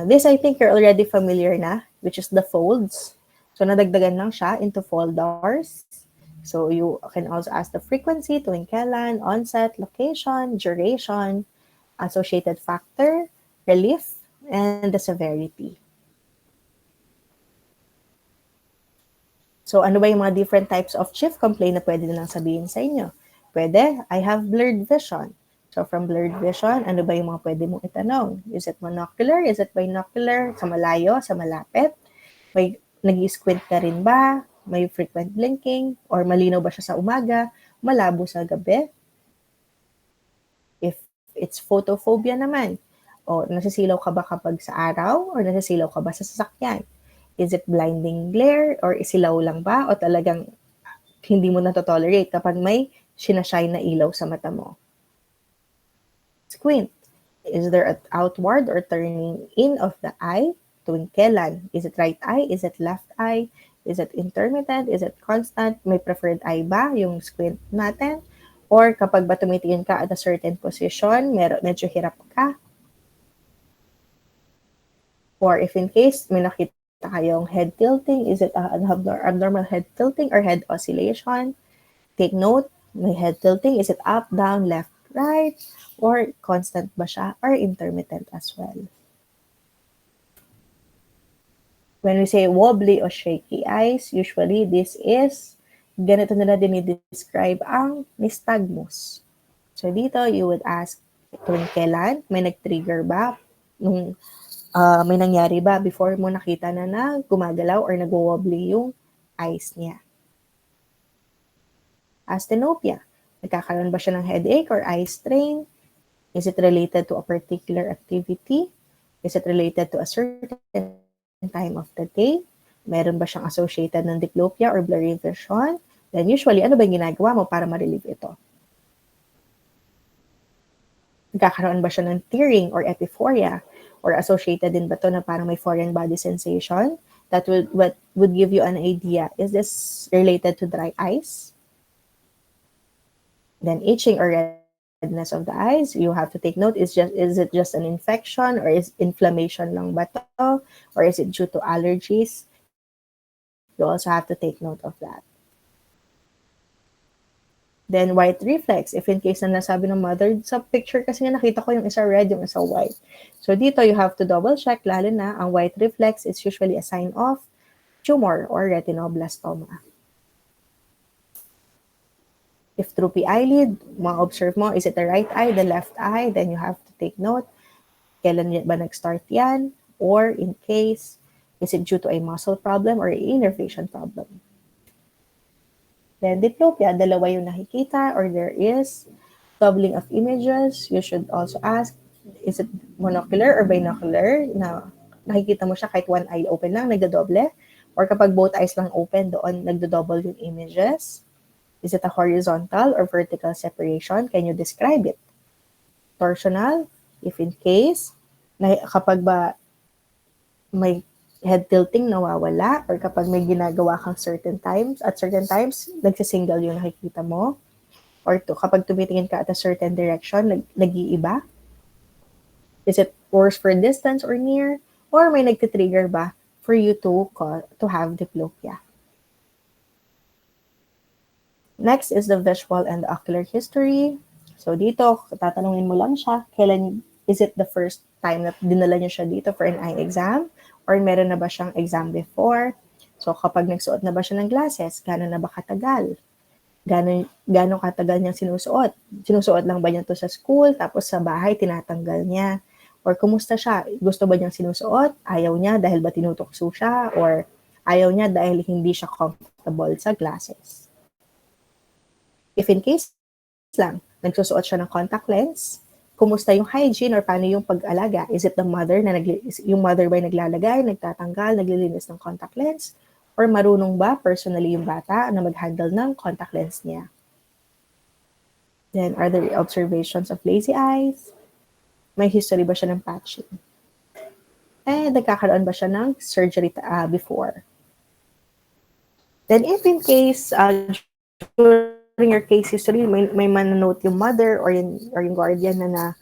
Speaker 1: This I think you're already familiar na, which is the folds. So nadagdagan lang siya into folders. So you can also ask the frequency, tuwing kailan, onset, location, duration, associated factor, relief, and the severity. So ano ba yung mga different types of chief complaint na pwede nilang sabihin sa inyo? Pwede, I have blurred vision. So from blurred vision, ano ba yung mga pwede mong itanong? Is it monocular? Is it binocular? Sa malayo? Sa malapit? May nag-squint ka rin ba? May frequent blinking? Or malinaw ba siya sa umaga? Malabo sa gabi? If it's photophobia naman, o nasisilaw ka ba kapag sa araw? Or nasisilaw ka ba sa sasakyan? Is it blinding glare? Or isilaw lang ba? O talagang hindi mo na-tolerate kapag may sinashine na ilaw sa mata mo? Squint. Is there an outward or turning in of the eye? Tuwing kailan? Is it right eye? Is it left eye? Is it intermittent? Is it constant? May preferred eye ba yung squint natin? Or kapag ba tumitingin ka at a certain position, medyo hirap ka? Or if in case may nakita kayong head tilting, is it an abnormal head tilting or head oscillation? Take note, may head tilting, is it up, down, left, right? Or constant ba siya or intermittent as well? When we say wobbly or shaky eyes, usually this is, ganito nila dinidescribe ang nystagmus. So dito, you would ask, tuwing kailan, may nag-trigger ba? May nangyari ba before mo nakita na gumagalaw or nag-wobbly yung eyes niya? Asthenopia. Nagkakaroon ba siya ng headache or eye strain? Is it related to a particular activity? Is it related to a certain time of the day? Meron ba siyang associated ng diplopia or blurry vision? Then usually, ano ba yung ginagawa mo para ma-relieve ito? Nagkakaroon ba siya ng tearing or epiphoria? Or associated din ba ito na parang may foreign body sensation? That would give you an idea. Is this related to dry eyes? Then itching or redness of the eyes, you have to take note, is it just an infection or is inflammation lang ba to? Or is it due to allergies? You also have to take note of that. Then white reflex, if in case na nasabi ng mother, sa picture kasi nga nakita ko yung isa red, yung isa white. So dito you have to double check, lalo na ang white reflex is usually a sign of tumor or retinoblastoma. If droopy eyelid, ma-observe mo, is it the right eye, the left eye? Then you have to take note, kailan ba nag-start yan? Or in case, is it due to a muscle problem or innervation problem? Then diplopia, dalawa yung nakikita or there is doubling of images. You should also ask, is it monocular or binocular? Na nakikita mo siya kahit one eye open lang, nagdodoble? Or kapag both eyes lang open, doon nagdodouble yung images? Is it a horizontal or vertical separation? Can you describe it? Torsional, if in case, kapag ba may head tilting nawawala or kapag may ginagawa kang at certain times, nagsisingle yung nakikita mo. Or kapag tumitingin ka at a certain direction, nag-iiba. Is it worse for distance or near? Or may nagtitrigger ba for you to have diplopia? Next is the visual and ocular history. So dito, tatanungin mo lang siya, kailan, is it the first time na dinala niyo siya dito for an eye exam? Or meron na ba siyang exam before? So, kapag nagsuot na ba siya ng glasses, gano'n na ba katagal? Gano'n katagal niyang sinusuot? Sinusuot lang ba niya to sa school, tapos sa bahay tinatanggal niya? Or kumusta siya? Gusto ba niyang sinusuot? Ayaw niya dahil ba tinutukso siya? Or ayaw niya dahil hindi siya comfortable sa glasses? If in case lang, nagsusuot siya ng contact lens, kumusta yung hygiene or paano yung pag-alaga? Is it the mother na yung mother ba naglalagay, nagtatanggal, naglilinis ng contact lens? Or marunong ba personally yung bata na mag-handle ng contact lens niya? Then, are there observations of lazy eyes? May history ba siya ng patching? Nagkakaroon ba siya ng surgery before? Then, if in case, during your case history, may mananote yung mother or yung guardian na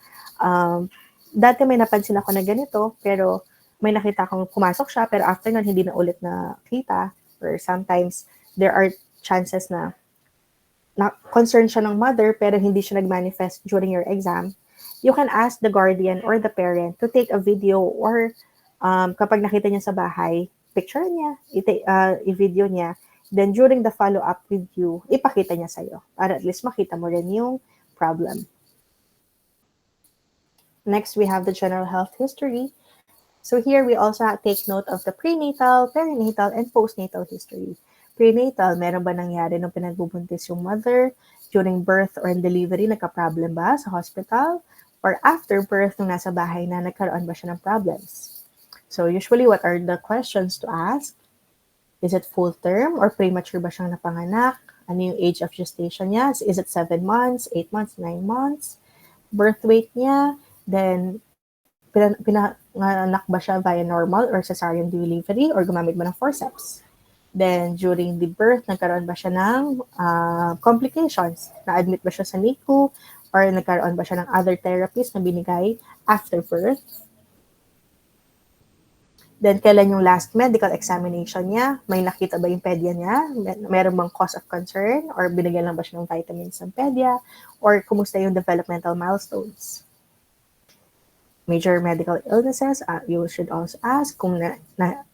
Speaker 1: dati may napansin ako na ganito, pero may nakita akong pumasok siya, pero after nun, hindi na ulit na kita. Or sometimes, there are chances na concerned siya ng mother, pero hindi siya nag-manifest during your exam. You can ask the guardian or the parent to take a video or kapag nakita niya sa bahay, picture niya, i-video niya. Then during the follow-up with you, ipakita niya sa'yo para at least makita mo rin yung problem. Next, we have the general health history. So here, we also take note of the prenatal, perinatal, and postnatal history. Prenatal, meron ba nangyari nung pinagbubuntis yung mother? During birth or delivery, nagka-problem ba sa hospital? Or after birth, nung nasa bahay na, nagkaroon ba siya ng problems? So usually, what are the questions to ask? Is it full term or premature ba siyang napanganak? Ano yung age of gestation niya? Is it 7 months, 8 months, 9 months? Birth weight niya? Then, pinanganak ba siya via normal or cesarean delivery or gumamit ba ng forceps? Then, during the birth, nagkaroon ba siya ng complications? Na-admit ba siya sa NICU or nagkaroon ba siya ng other therapies na binigay after birth? Then, kailan yung last medical examination niya? May nakita ba yung pedya niya? Meron bang cause of concern? Or binigyan lang ba siya ng vitamins ng pedya? Or kumusta yung developmental milestones? Major medical illnesses, you should also ask kung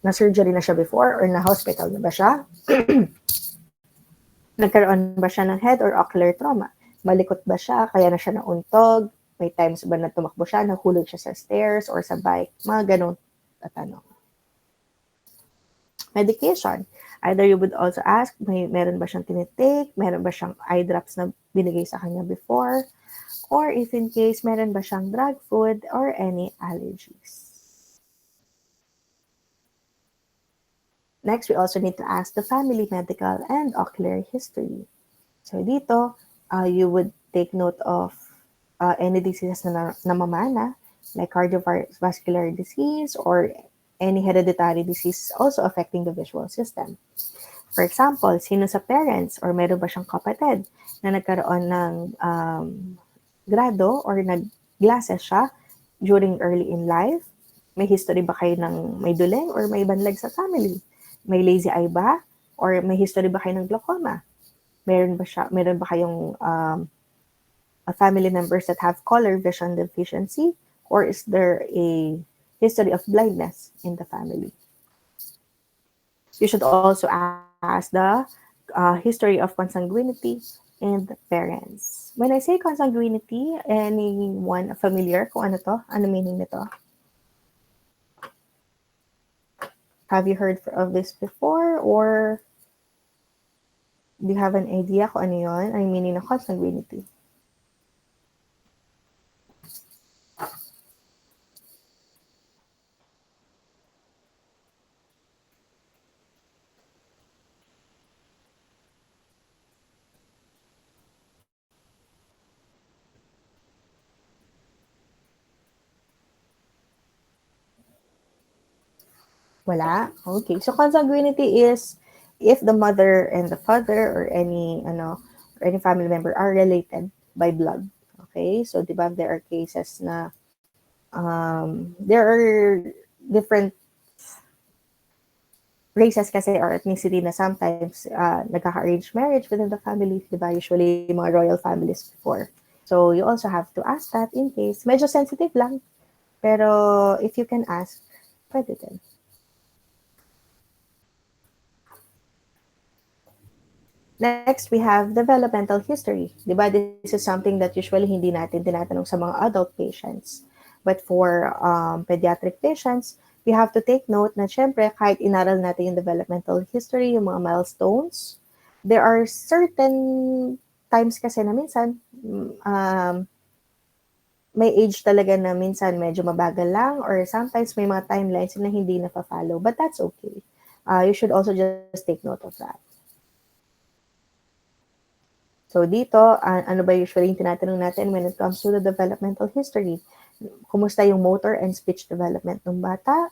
Speaker 1: na-surgery na siya before or na-hospital na ba siya? Nagkaroon ba siya ng head or ocular trauma? Malikot ba siya? Kaya na siya nauntog? May times ba na tumakbo siya, nahulog siya sa stairs or sa bike? Mga ganun tanong. Medication. Either you would also ask, meron ba siyang tinitake? Meron ba siyang eye drops na binigay sa kanya before? Or if in case, meron ba siyang drug food or any allergies? Next, we also need to ask the family medical and ocular history. So dito, you would take note of any diseases na namamana, like cardiovascular disease or any hereditary disease also affecting the visual system. For example, sino sa parents or meron ba siyang kapatid na nagkaroon ng grado or nag-glasses siya during early in life? May history ba kayo ng may duling or may banlag sa family? May lazy eye ba? Or may history ba kayo ng glaucoma? Meron ba kayong family members that have color vision deficiency? Or is there a history of blindness in the family? You should also ask the history of consanguinity in the parents. When I say consanguinity, anyone familiar kung ano to? Ano meaning nito? Have you heard of this before? Or do you have an idea kung ano yun? Ano meaning ng consanguinity? Wala? Okay. So, consanguinity is if the mother and the father or any family member are related by blood. Okay? So, di ba, there are cases na there are different races kasi or ethnicity na sometimes nagkaka-arrange marriage within the family, di ba? Usually, mga royal families before. So, you also have to ask that in case. Medyo sensitive lang. Pero, if you can ask, pwede din. Next, we have developmental history. Diba? This is something that usually hindi natin tinatanong sa mga adult patients. But for pediatric patients, we have to take note na syempre, kahit inaral natin yung developmental history, yung mga milestones, there are certain times kasi na minsan, may age talaga na minsan medyo mabagal lang or sometimes may mga timelines na hindi na-follow. But that's okay. You should also just take note of that. So dito, ano ba usually yung tinatanong natin when it comes to the developmental history? Kumusta yung motor and speech development ng bata?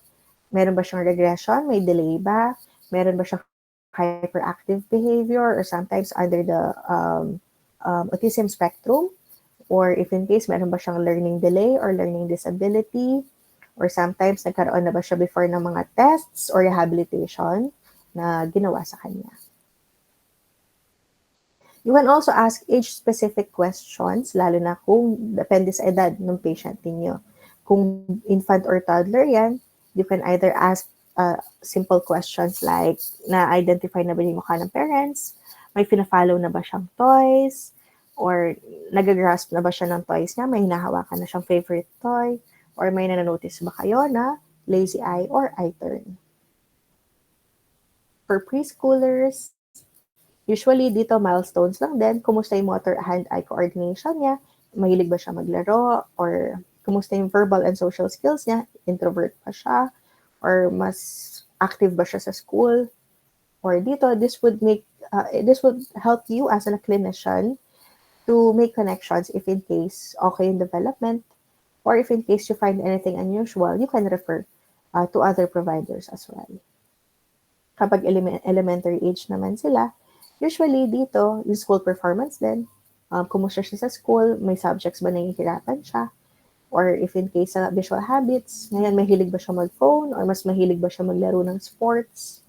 Speaker 1: Meron ba siyang regression? May delay ba? Meron ba siyang hyperactive behavior or sometimes under the autism spectrum? Or if in case, meron ba siyang learning delay or learning disability? Or sometimes, nagkaroon na ba siya before ng mga tests or rehabilitation na ginawa sa kanya? You can also ask age-specific questions, lalo na kung depende sa edad ng patient ninyo. Kung infant or toddler yan, you can either ask simple questions like, na-identify na ba yung mukha ng parents? May fina-follow na ba siyang toys? Or nag-grasp na ba siya ng toys niya? May hinahawakan na siyang favorite toy? Or may nananotice ba kayo na lazy eye or eye turn? For preschoolers, usually dito milestones lang din. Kumusta yung motor hand-eye coordination niya? Mahilig ba siya maglaro? Or kumusta yung verbal and social skills niya? Introvert pa siya? Or mas active ba siya sa school? Or dito, this would help you as a clinician to make connections if in case okay in development, or if in case you find anything unusual, you can refer to other providers as well. Kapag elementary age naman sila, usually dito, yung school performance din. Kumusta siya sa school, may subjects ba nahihirapan siya, or if in case sa visual habits, ngayon mahilig ba siya mag-phone, or mas mahilig ba siya maglaro ng sports.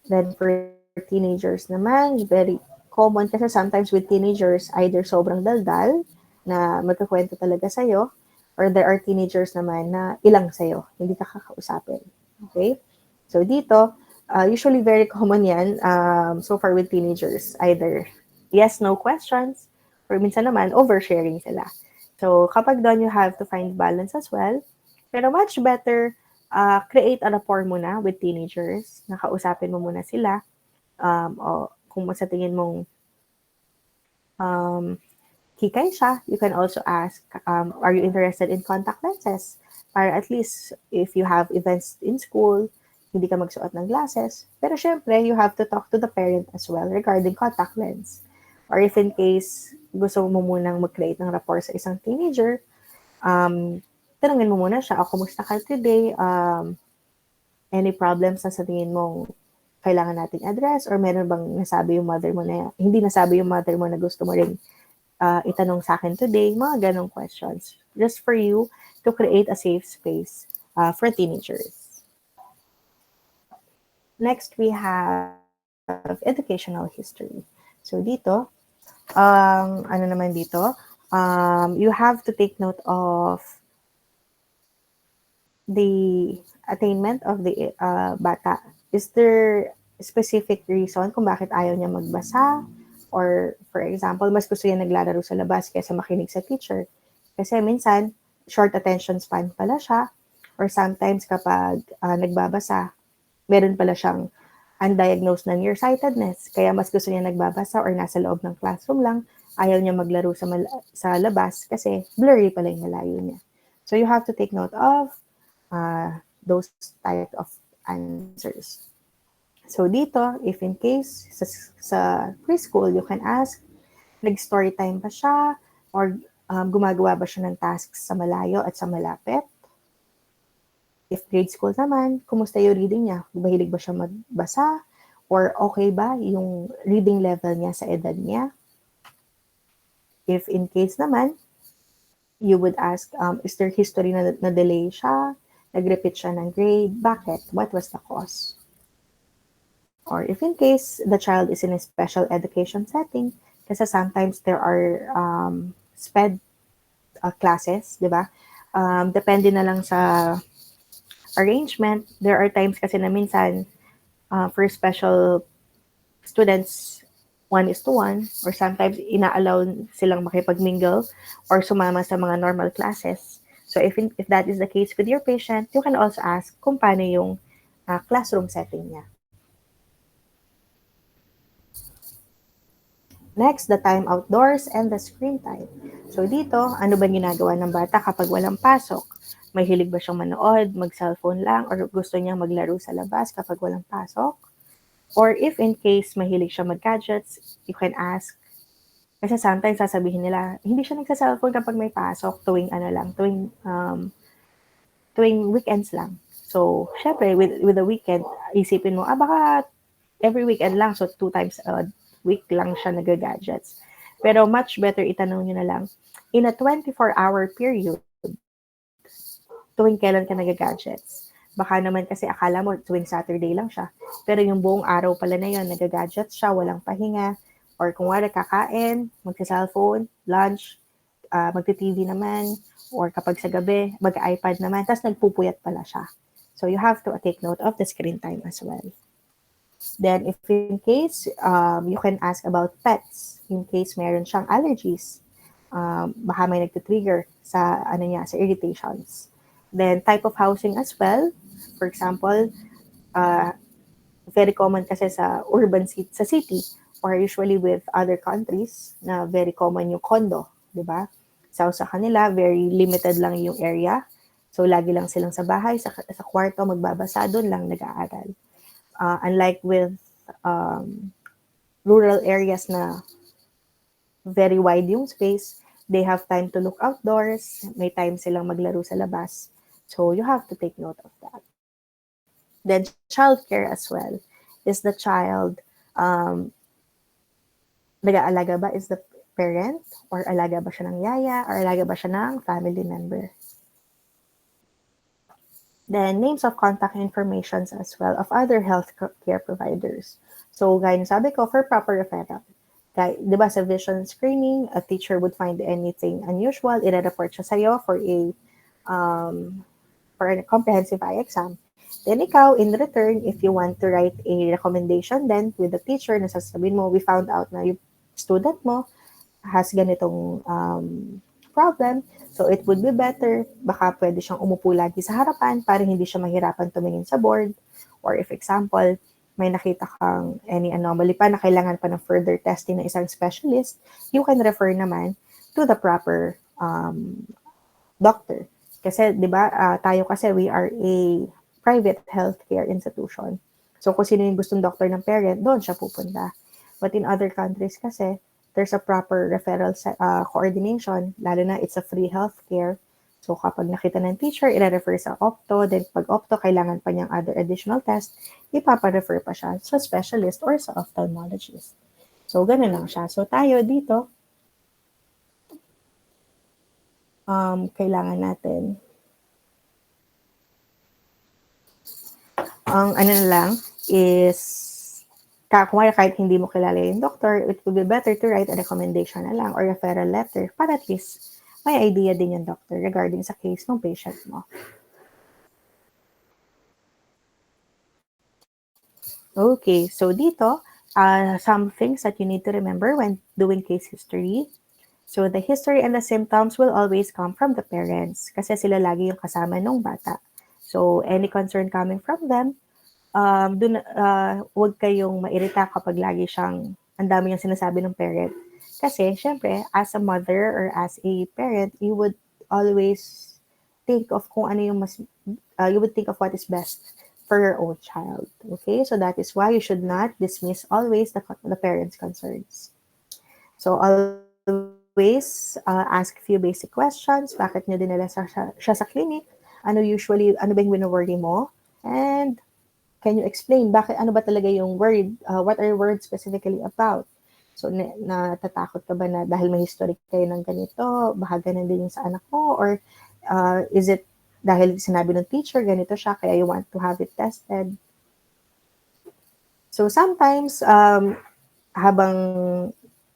Speaker 1: Then for teenagers naman, very common kasi sometimes with teenagers, either sobrang daldal, na magkakwento talaga sa'yo, or there are teenagers naman na ilang sa'yo, hindi ka kakausapin. Okay? So dito, usually very common yan, so far with teenagers, either yes, no questions, or minsan naman, oversharing sila. So kapag doon, you have to find balance as well. Pero much better, create a rapport muna with teenagers, nakausapin mo muna sila, o kung sa tingin mong hikay siya, you can also ask, are you interested in contact lenses? Para at least, if you have events in school, hindi ka magsuot ng glasses. Pero syempre, you have to talk to the parent as well regarding contact lens. Or if in case, gusto mo munang mag-create ng rapport sa isang teenager, tanungin mo muna siya, kumusta ka today? Any problems na sa tingin mong kailangan nating address? Or meron bang nasabi yung mother mo na, hindi nasabi yung mother mo na gusto mo rin itanong sa akin today, mga ganong questions. Just for you to create a safe space for teenagers. Next, we have educational history. So dito, ano naman dito, you have to take note of the attainment of the bata. Is there a specific reason kung bakit ayaw niya magbasa? Or, for example, mas gusto niya naglalaro sa labas kaysa makinig sa teacher. Kasi minsan, short attention span pala siya. Or sometimes kapag nagbabasa, meron pala siyang undiagnosed na nearsightedness. Kaya mas gusto niya nagbabasa or nasa loob ng classroom lang. Ayaw niya maglaro sa labas kasi blurry pala yung malayo niya. So you have to take note of those type of answers. So dito, if in case sa preschool, you can ask, nag-story time ba siya? Or gumagawa ba siya ng tasks sa malayo at sa malapit? If grade school naman, kumusta yung reading niya? Mahilig ba siya magbasa? Or okay ba yung reading level niya sa edad niya? If in case naman, you would ask, is there history na delay siya? Nag-repeat siya ng grade? Bakit? What was the cause? Or if in case the child is in a special education setting, kasi sometimes there are SPED classes, di ba? Depende na lang sa arrangement. There are times kasi na minsan for special students 1:1 or sometimes ina-allow silang makipag-mingle or sumama sa mga normal classes. So if that is the case with your patient, you can also ask kung paano yung classroom setting niya. Next, the time outdoors and the screen time. So dito, ano ba ginagawa ng bata kapag walang pasok? May hilig ba siyang manood, mag-cellphone lang, or gusto niyang maglaro sa labas kapag walang pasok? Or if in case mahilig siya mag-gadgets, you can ask. Kasi sometimes sasabihin nila, hindi siya nagsa-cellphone kapag may pasok, tuwing weekends lang. So, syempre, with the weekend, isipin mo, baka every weekend lang, so 2 times a week lang siya nag-gadgets. Pero much better itanong nyo na lang, in a 24-hour period, tuwing kailan ka nag-gadgets. Baka naman kasi akala mo tuwing Saturday lang siya. Pero yung buong araw pala na yun, nag-gadgets siya, walang pahinga. Or kung wala kakain, magsa-cellphone, lunch, magti-TV naman, or kapag sa gabi, mag-iPad naman, tapos nagpupuyat pala siya. So you have to take note of the screen time as well. Then if in case, you can ask about pets, in case meron siyang allergies, baka may nagtitrigger sa, sa irritations. Then type of housing as well. For example, very common kasi sa sa city, or usually with other countries, na very common yung condo, di ba? So sa kanila, very limited lang yung area. So lagi lang silang sa bahay, sa kwarto, magbabasa, doon lang nag-aaral. Unlike with rural areas na very wide yung space, they have time to look outdoors, may time silang maglaro sa labas. So you have to take note of that. Then childcare as well. Is the child, nag-aalaga ba is the parent, or alaga ba siya ng yaya, or alaga ba siya ng family member? Then names of contact informations as well of other healthcare providers. So gaya ng sabi ko, for proper referral. Di ba sa vision screening, a teacher would find anything unusual, i-report siya sa'yo for a comprehensive eye exam. Then ikaw, in return, if you want to write a recommendation then with the teacher, na sasabihin mo, we found out na yung student mo has ganitong problem, so it would be better, baka pwede siyang umupo lagi sa harapan para hindi siya mahirapan tumingin sa board. Or if example, may nakita kang any anomaly pa na kailangan pa ng further testing ng isang specialist, you can refer naman to the proper doctor. Kasi, di ba, tayo kasi, we are a private healthcare institution. So, kung sino yung gustong doctor ng parent, doon siya pupunta. But in other countries kasi, there's a proper referral coordination, lalo na it's a free healthcare. So, kapag nakita ng teacher, i-refer sa opto, then pag opto, kailangan pa niyang other additional test, ipapa-refer pa siya sa specialist or sa ophthalmologist. So, ganun lang siya. So, tayo dito, kailangan natin ang ano na lang is kung kahit hindi mo kilala yung doctor, it would be better to write a recommendation na lang or referral letter para at least may idea din yung doctor regarding sa case ng patient mo. Okay, so dito, some things that you need to remember when doing case history. So the history and the symptoms will always come from the parents kasi sila lagi yung kasama ng bata. So any concern coming from them, huwag kayong mairita kapag lagi siyang, ang dami niyang sinasabi ng parent. Kasi, syempre, as a mother or as a parent, you would always think of kung ano yung you would think of what is best for your own child. Okay? So that is why you should not dismiss always the parents' concerns. So always ask few basic questions. Bakit niyo dinala siya sa clinic? Ano ba yung wino-worry mo? And can you explain ano ba talaga yung word, what are words specifically about? So, natatakot ka ba na dahil may history kayo ng ganito, baka ganun din yung sa anak mo? Or is it dahil sinabi ng teacher, ganito siya, kaya you want to have it tested? So, sometimes, habang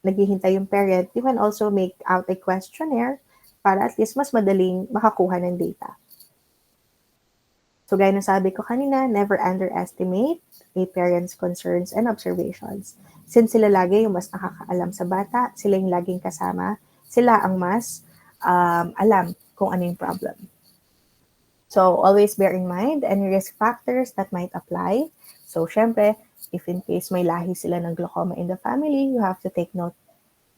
Speaker 1: naghihintay yung parent, you can also make out a questionnaire para at least mas madaling makakuha ng data. So gaya ng sabi ko kanina, never underestimate a parent's concerns and observations. Since sila lagi yung mas nakakaalam sa bata, sila yung laging kasama, sila ang mas alam kung ano yung problem. So always bear in mind any risk factors that might apply. So syempre, if in case may lahi sila ng glaucoma in the family, you have to take note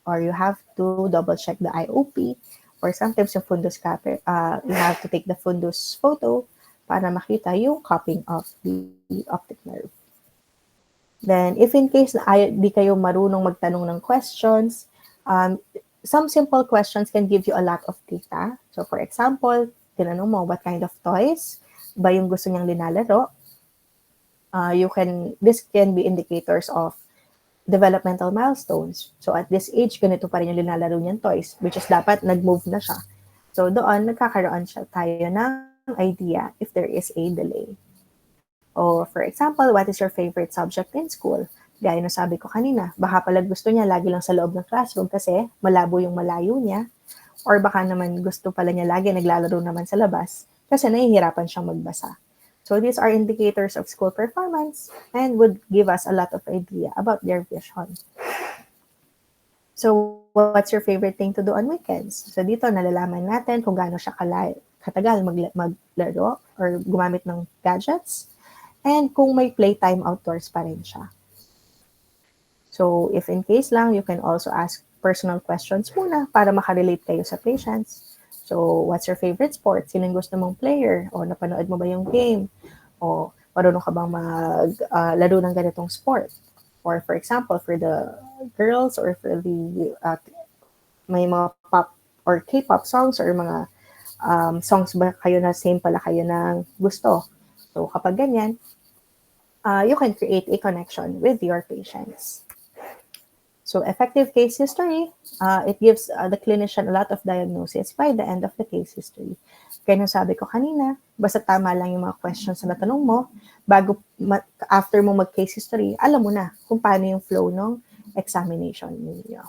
Speaker 1: or you have to double check the IOP or sometimes yung fundus you have to take the fundus photo para makita yung cupping of the optic nerve. Then, if in case na di kayo marunong magtanong ng questions, some simple questions can give you a lot of data. So, for example, tinanong mo what kind of toys ba yung gusto niyang linalaro. This can be indicators of developmental milestones. So, at this age, ganito pa rin yung linalaro niyang toys, which is dapat nag-move na siya. So, doon, nagkakaroon tayo ng idea if there is a delay. Or, for example, what is your favorite subject in school? Gaya na sabi ko kanina, baka pala gusto niya lagi lang sa loob ng classroom kasi malabo yung malayo niya. Or baka naman gusto pala niya lagi naglalaro naman sa labas kasi nahihirapan siyang magbasa. So these are indicators of school performance and would give us a lot of idea about their vision. So what's your favorite thing to do on weekends? So dito nalalaman natin kung gaano siya katagal maglaro or gumamit ng gadgets and kung may playtime outdoors pa rin siya. So if in case lang, you can also ask personal questions muna para makarelate kayo sa patients. So what's your favorite sport? Sinong gusto mong player? O napanood mo ba yung game? O marunong ka bang laro ng ganitong sport? Or for example, for the girls or for the may mga pop or K-pop songs or mga songs ba kayo na same pala kayo ng gusto. So kapag ganyan, you can create a connection with your patients. So effective case history, it gives the clinician a lot of diagnosis by the end of the case history. Kaya nung sabi ko kanina, basta tama lang yung mga questions na natanong mo, after mo mag-case history, alam mo na kung paano yung flow ng examination ninyo.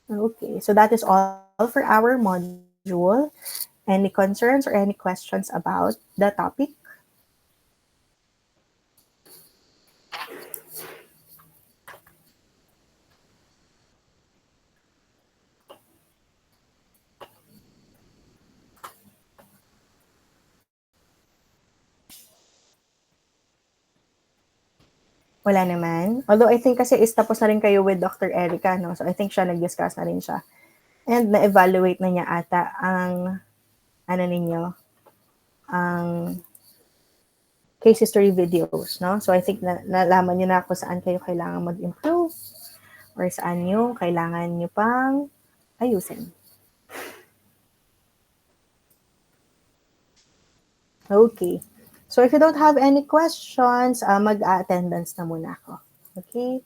Speaker 1: Okay, so that is all for our module. Any concerns or any questions about the topic? Wala naman. Although I think kasi tapos na rin kayo with Dr. Erica, no? So I think siya nag-discuss na rin siya. And na-evaluate na niya ata ang ang case history videos, no? So I think nalaman niyo na kung saan kayo kailangan mag-improve or saan yung kailangan niyo pang ayusin. Okay. So if you don't have any questions, mag-attendance na muna ako. Okay?